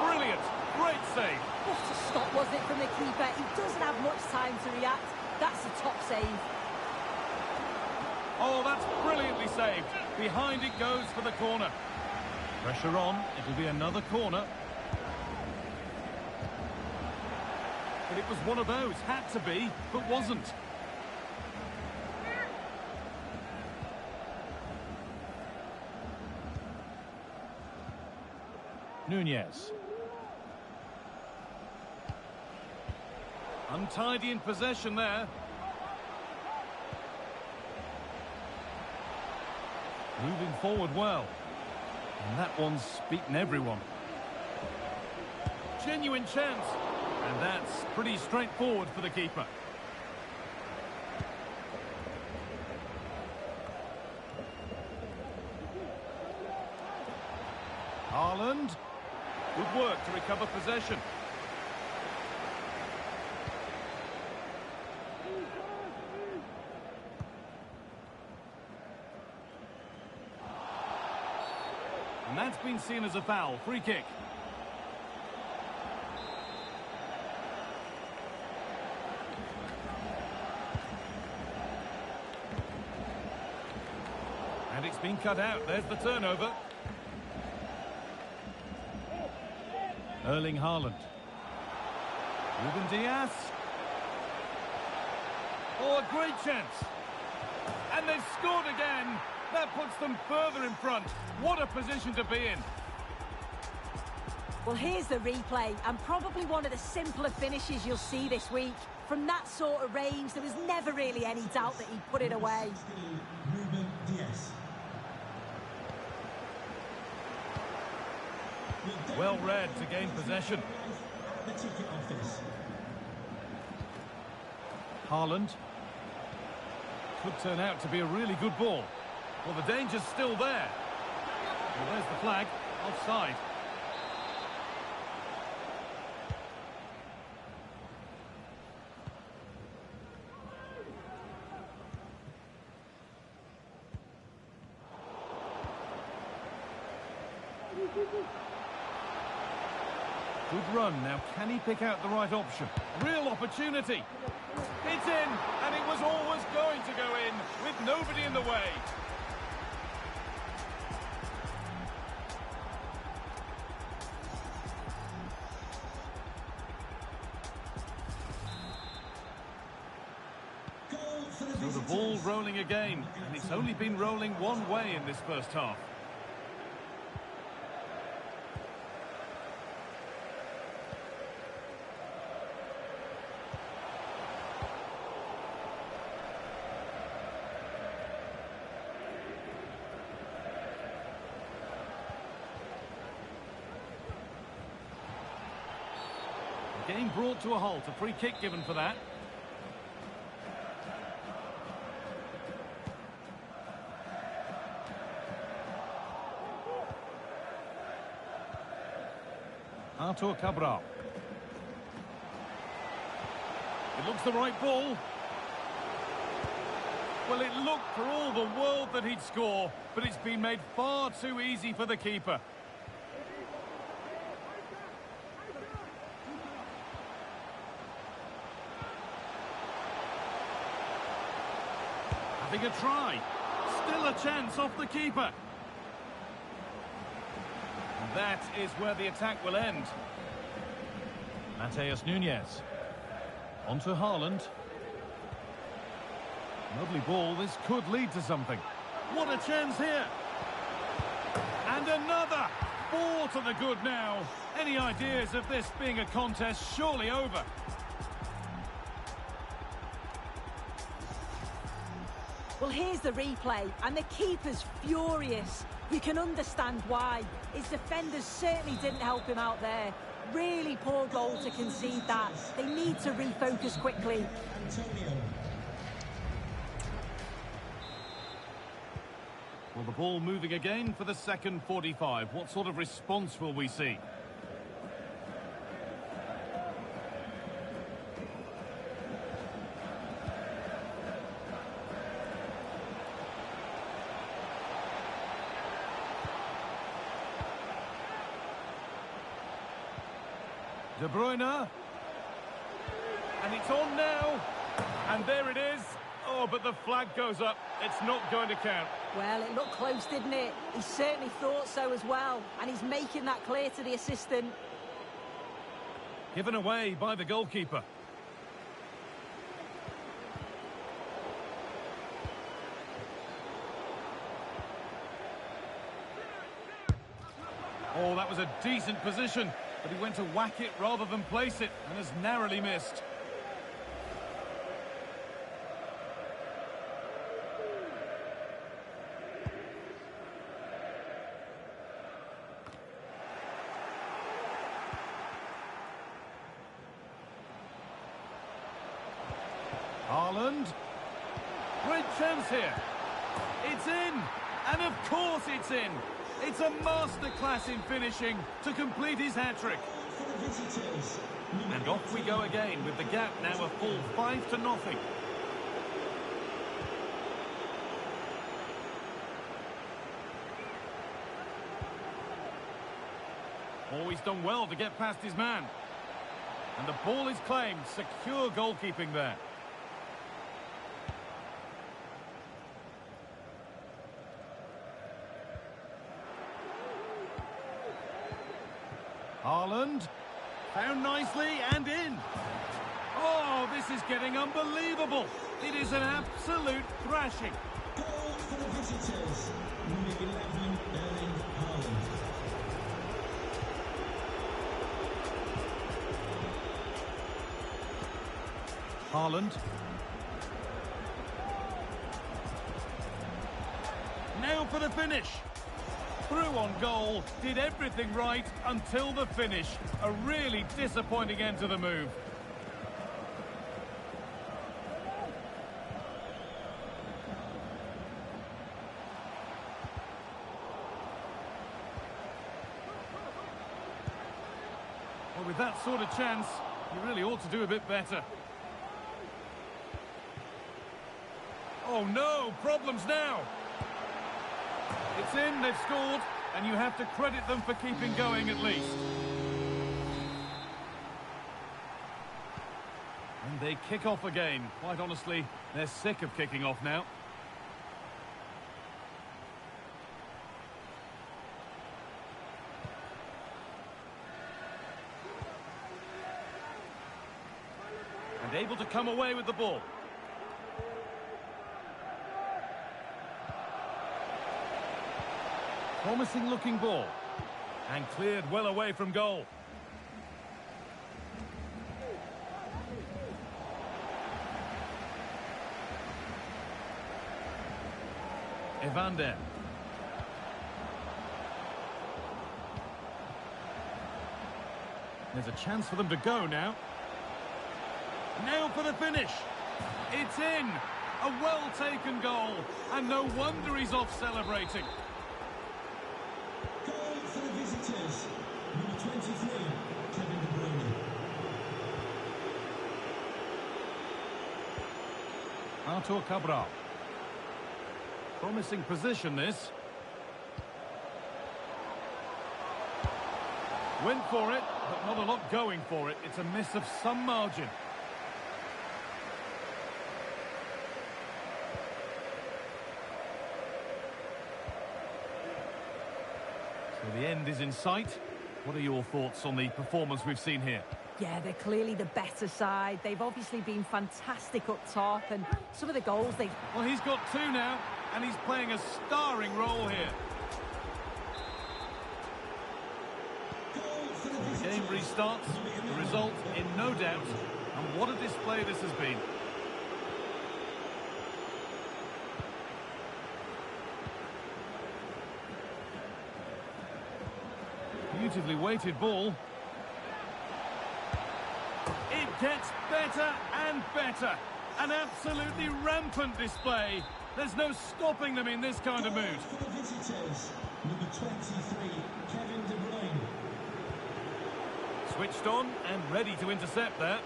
Brilliant. Great save. What a stop, wasn't it, from the keeper? He doesn't have much time to react. That's a top save. Oh, that's brilliantly saved. Behind it goes for the corner. Pressure on. It'll be another corner. But it was one of those. Had to be, but wasn't. Nunez. Untidy in possession there. Moving forward well. And that one's beaten everyone. Genuine chance. And that's pretty straightforward for the keeper. Haaland. Good work to recover possession. And that's been seen as a foul. Free kick. And it's been cut out. There's the turnover. Erling Haaland. Ruben Diaz. Oh, a great chance. And they've scored again. That puts them further in front. What a position to be in. Well, here's the replay, and probably one of the simpler finishes you'll see this week. From that sort of range, there was never really any doubt that he'd put it away. Ruben Diaz. Well read to gain possession. The ticket office. Haaland. Could turn out to be a really good ball. Well, the danger's still there. Well, there's the flag. Offside. Good run. Now, can he pick out the right option? Real opportunity. It's in, and it was always going to go in, with nobody in the way. So the ball rolling again, and it's only been rolling one way in this first half. Game brought to a halt, a free kick given for that. Artur Cabral. It looks the right ball. Well, it looked for all the world that he'd score, but it's been made far too easy for the keeper. Having a try. Still a chance off the keeper. And that is where the attack will end. Mateus Nunes. On to Haaland. Lovely ball. This could lead to something. What a chance here. And another. 4 to the good now. Any ideas of this being a contest surely over? Well, here's the replay, and the keeper's furious. You can understand why. His defenders certainly didn't help him out there. Really poor goal to concede that. They need to refocus quickly. Well, the ball moving again for the second 45. What sort of response will we see? De Bruyne. And it's on now. And there it is. Oh, but the flag goes up. It's not going to count. Well, it looked close, didn't it? He certainly thought so as well. And he's making that clear to the assistant. Given away by the goalkeeper. Oh, that was a decent position. But he went to whack it rather than place it, and has narrowly missed. Haaland. Great chance here. It's in. And of course it's in. It's a masterclass in finishing to complete his hat-trick. And off we go again with the gap now a full 5-0. Oh, he's done well to get past his man. And the ball is claimed. Secure goalkeeping there. Haaland, found nicely and in. Oh, this is getting unbelievable. It is an absolute thrashing. Goal for the visitors, number 11, Erling Haaland. Haaland. Now for the finish. Through on goal, did everything right until the finish. A really disappointing end to the move. Well, with that sort of chance, you really ought to do a bit better. Oh no, problems now. It's in, they've scored, and you have to credit them for keeping going at least. And they kick off again. Quite honestly, they're sick of kicking off now. And able to come away with the ball. Promising looking ball. And cleared well away from goal. Evander. There's a chance for them to go now. Now for the finish. It's in. A well-taken goal. And no wonder he's off celebrating. Goal for the visitors, Number 23, Kevin De Bruyne. Artur Cabral. Promising position, this. Went for it, but not a lot going for it. It's a miss of some margin. So the end is in sight. What are your thoughts on the performance we've seen here? Yeah, they're clearly the better side. They've obviously been fantastic up top, and some of the goals they've... Well, he's got two now, and he's playing a starring role here. The game restarts, the result in no doubt, and what a display this has been. Beautifully weighted ball. It gets better and better. An absolutely rampant display. There's no stopping them in this kind of mood. For the visitors, number 23, Kevin De Bruyne. Switched on and ready to intercept there.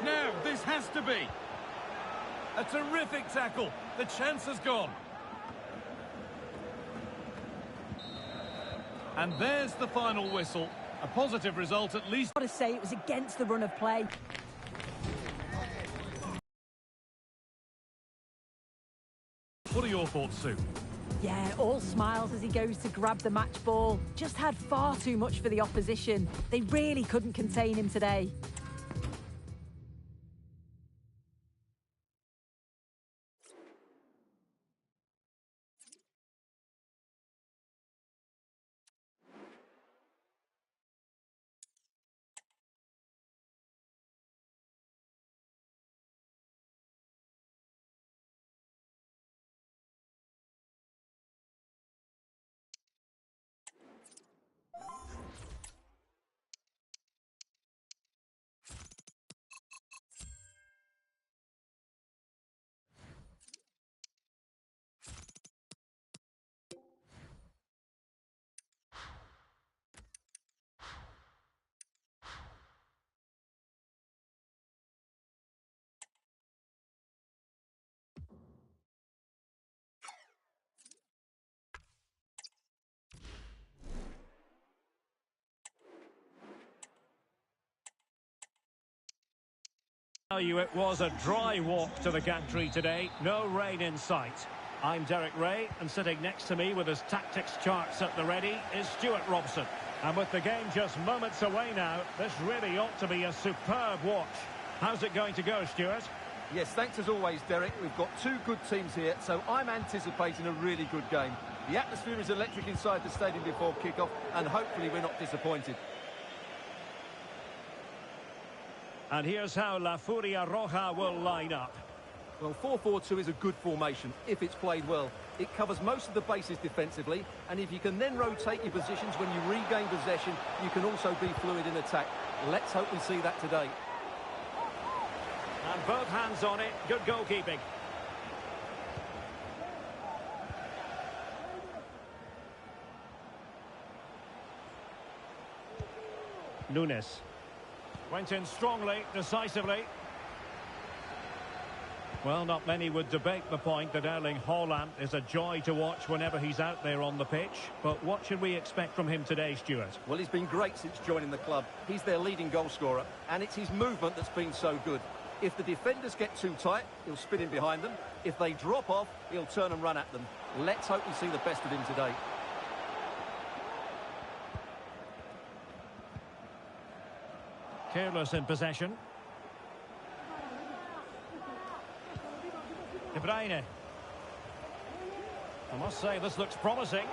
Now, this has to be. A terrific tackle. The chance has gone. And there's the final whistle. A positive result at least. I've got to say, it was against the run of play. What are your thoughts, Sue? Yeah, all smiles as he goes to grab the match ball. Just had far too much for the opposition. They really couldn't contain him today. It was a dry walk to the gantry today, no rain in sight. I'm Derek Ray, and sitting next to me with his tactics charts at the ready is Stuart Robson. And with the game just moments away now, this really ought to be a superb watch. How's it going to go, Stuart? Yes, thanks as always, Derek. We've got two good teams here, so I'm anticipating a really good game. The atmosphere is electric inside the stadium before kick-off, and hopefully we're not disappointed. And here's how La Furia Roja will line up. Well, 4-4-2 is a good formation if it's played well. It covers most of the bases defensively, and if you can then rotate your positions when you regain possession, you can also be fluid in attack. Let's hope we see that today. And both hands on it, good goalkeeping. Nunes. Went in strongly, decisively. Well, not many would debate the point that Erling Haaland is a joy to watch whenever he's out there on the pitch. But what should we expect from him today, Stuart? Well, he's been great since joining the club. He's their leading goal scorer, and it's his movement that's been so good. If the defenders get too tight, he'll spin in behind them. If they drop off, he'll turn and run at them. Let's hope we see the best of him today. Careless in possession. De Bruyne. I must say, this looks promising.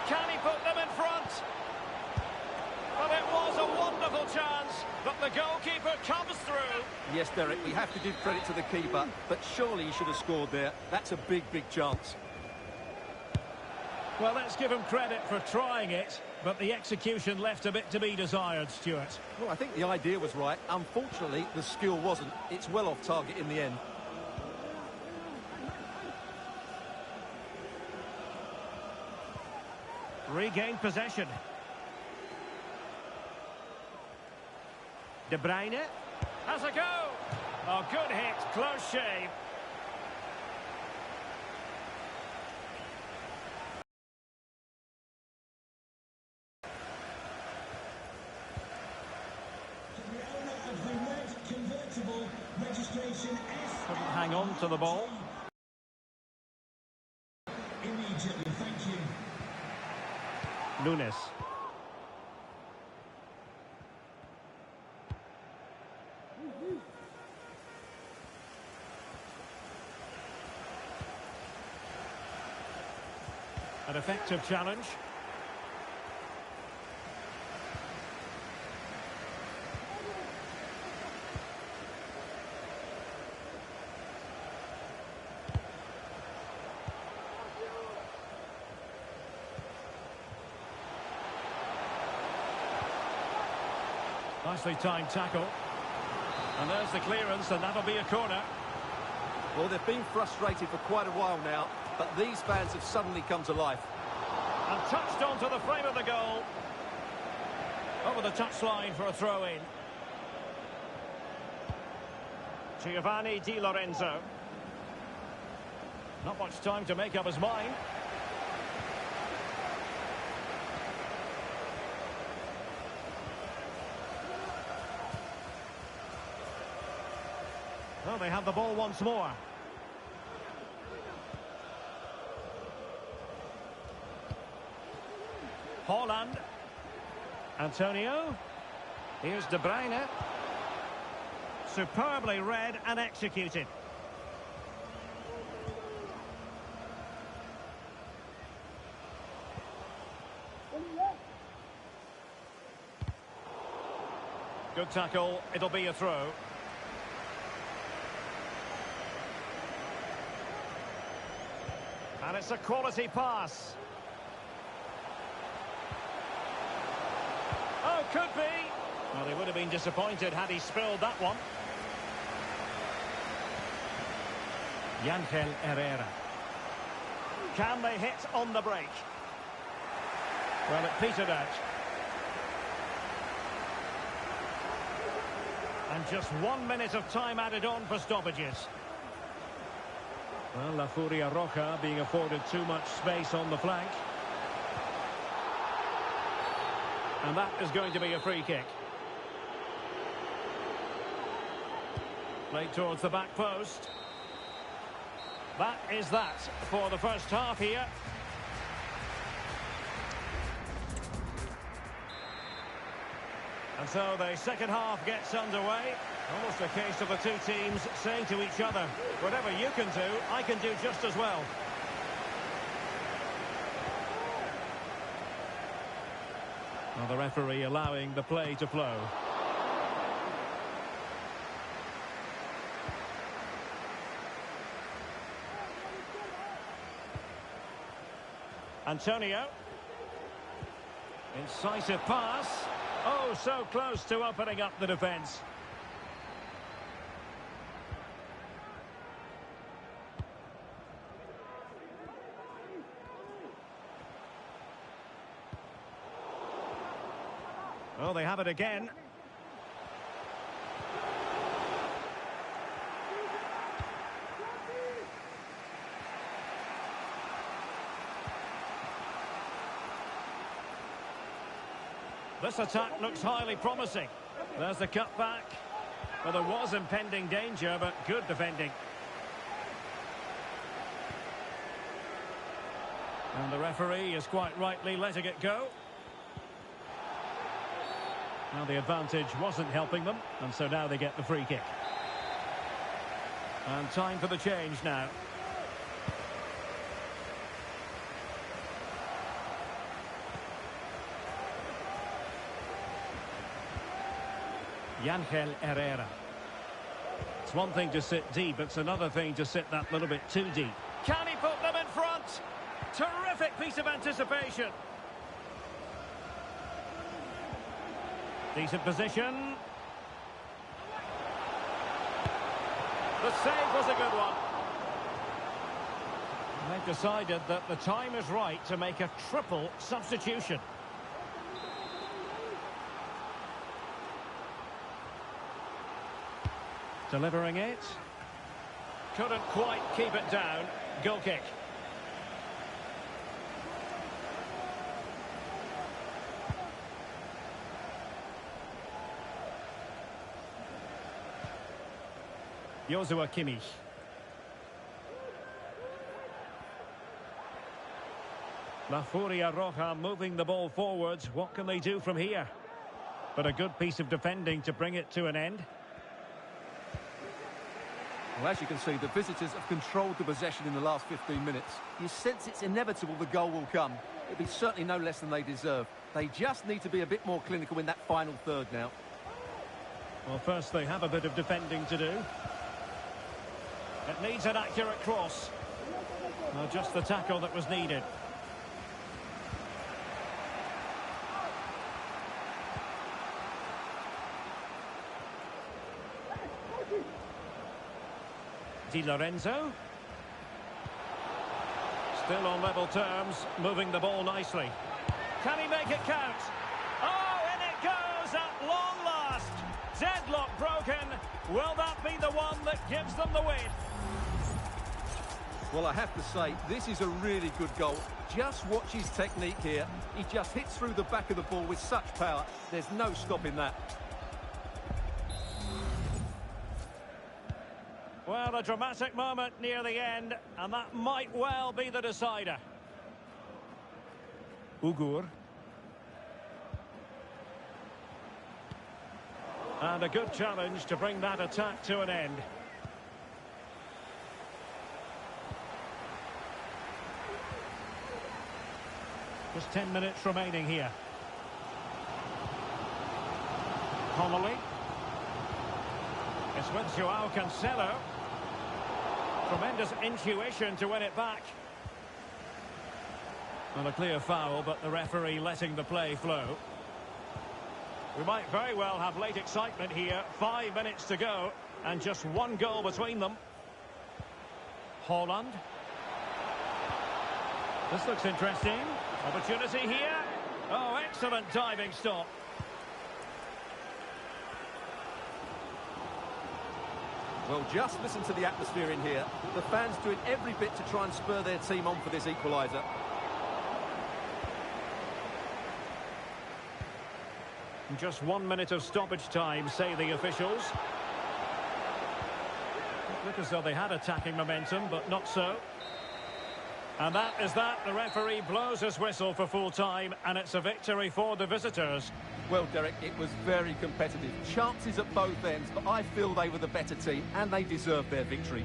Can he put them in front? Well, it was a wonderful chance, but the goalkeeper comes through. Yes, Derek, we have to give credit to the keeper, but surely he should have scored there. That's a big, big chance. Well, let's give him credit for trying it, but the execution left a bit to be desired, Stuart. Well, I think the idea was right. Unfortunately, the skill wasn't. It's well off target in the end. Regained possession. De Bruyne has a go. Oh, good hit, close shave. Of the red convertible registration F. Couldn't hang on to the ball. Immediately, thank you. Nunes. An effective challenge. Nicely timed tackle. And there's the clearance, and that'll be a corner. Well, they've been frustrated for quite a while now, but these fans have suddenly come to life. And touched onto the frame of the goal. Over the touchline for a throw-in. Giovanni Di Lorenzo. Not much time to make up his mind. Well, they have the ball once more. Haaland. Antonio. Here's De Bruyne. Superbly read and executed. Good tackle. It'll be a throw. And it's a quality pass. Oh, could be. Well, they would have been disappointed had he spilled that one. Ángel Herrera. Can they hit on the break? Well, it petered out. And just 1 minute of time added on for stoppages. Well, La Furia Roja being afforded too much space on the flank. And that is going to be a free kick. Played towards the back post. That is that for the first half here. And so the second half gets underway. Almost a case of the two teams saying to each other, whatever you can do, I can do just as well. Well, the referee allowing the play to flow. Antonio. Incisive pass. Oh, so close to opening up the defence. Oh, they have it again. This attack looks highly promising. There's the cutback. Well, there was impending danger, but good defending. And the referee is quite rightly letting it go. Now the advantage wasn't helping them, and so now they get the free kick. And time for the change now. Ángel Herrera. It's one thing to sit deep, it's another thing to sit that little bit too deep. Can he put them in front? Terrific piece of anticipation. Decent position. The save was a good one. They've decided that the time is right to make a triple substitution. Delivering it. Couldn't quite keep it down. Goal kick. Joshua Kimmich. La Furia Roja moving the ball forwards. What can they do from here? But a good piece of defending to bring it to an end. Well, as you can see, the visitors have controlled the possession in the last 15 minutes. You sense it's inevitable the goal will come. It'll be certainly no less than they deserve. They just need to be a bit more clinical in that final third now. Well, first they have a bit of defending to do. It needs an accurate cross. Well, just the tackle that was needed. Di Lorenzo. Still on level terms, moving the ball nicely. Can he make it count? Oh, and it goes at long last. Deadlock broken. Will that be the one that gives them the win? Well, I have to say, this is a really good goal. Just watch his technique here. He just hits through the back of the ball with such power. There's no stopping that. Well, a dramatic moment near the end, and that might well be the decider. Ugur. And a good challenge to bring that attack to an end. Just 10 minutes remaining here. Connolly. It's with Joao Cancelo. Tremendous intuition to win it back. Well, a clear foul, but the referee letting the play flow. We might very well have late excitement here. 5 minutes to go, and just one goal between them. Haaland. This looks interesting. Opportunity here. Oh, excellent diving stop. Well, just listen to the atmosphere in here. The fans doing every bit to try and spur their team on for this equaliser. Just 1 minute of stoppage time, say the officials. Look as though they had attacking momentum, but not so. And that is that. The referee blows his whistle for full time, and it's a victory for the visitors. Well, Derek, it was very competitive. Chances at both ends, but I feel they were the better team, and they deserved their victory.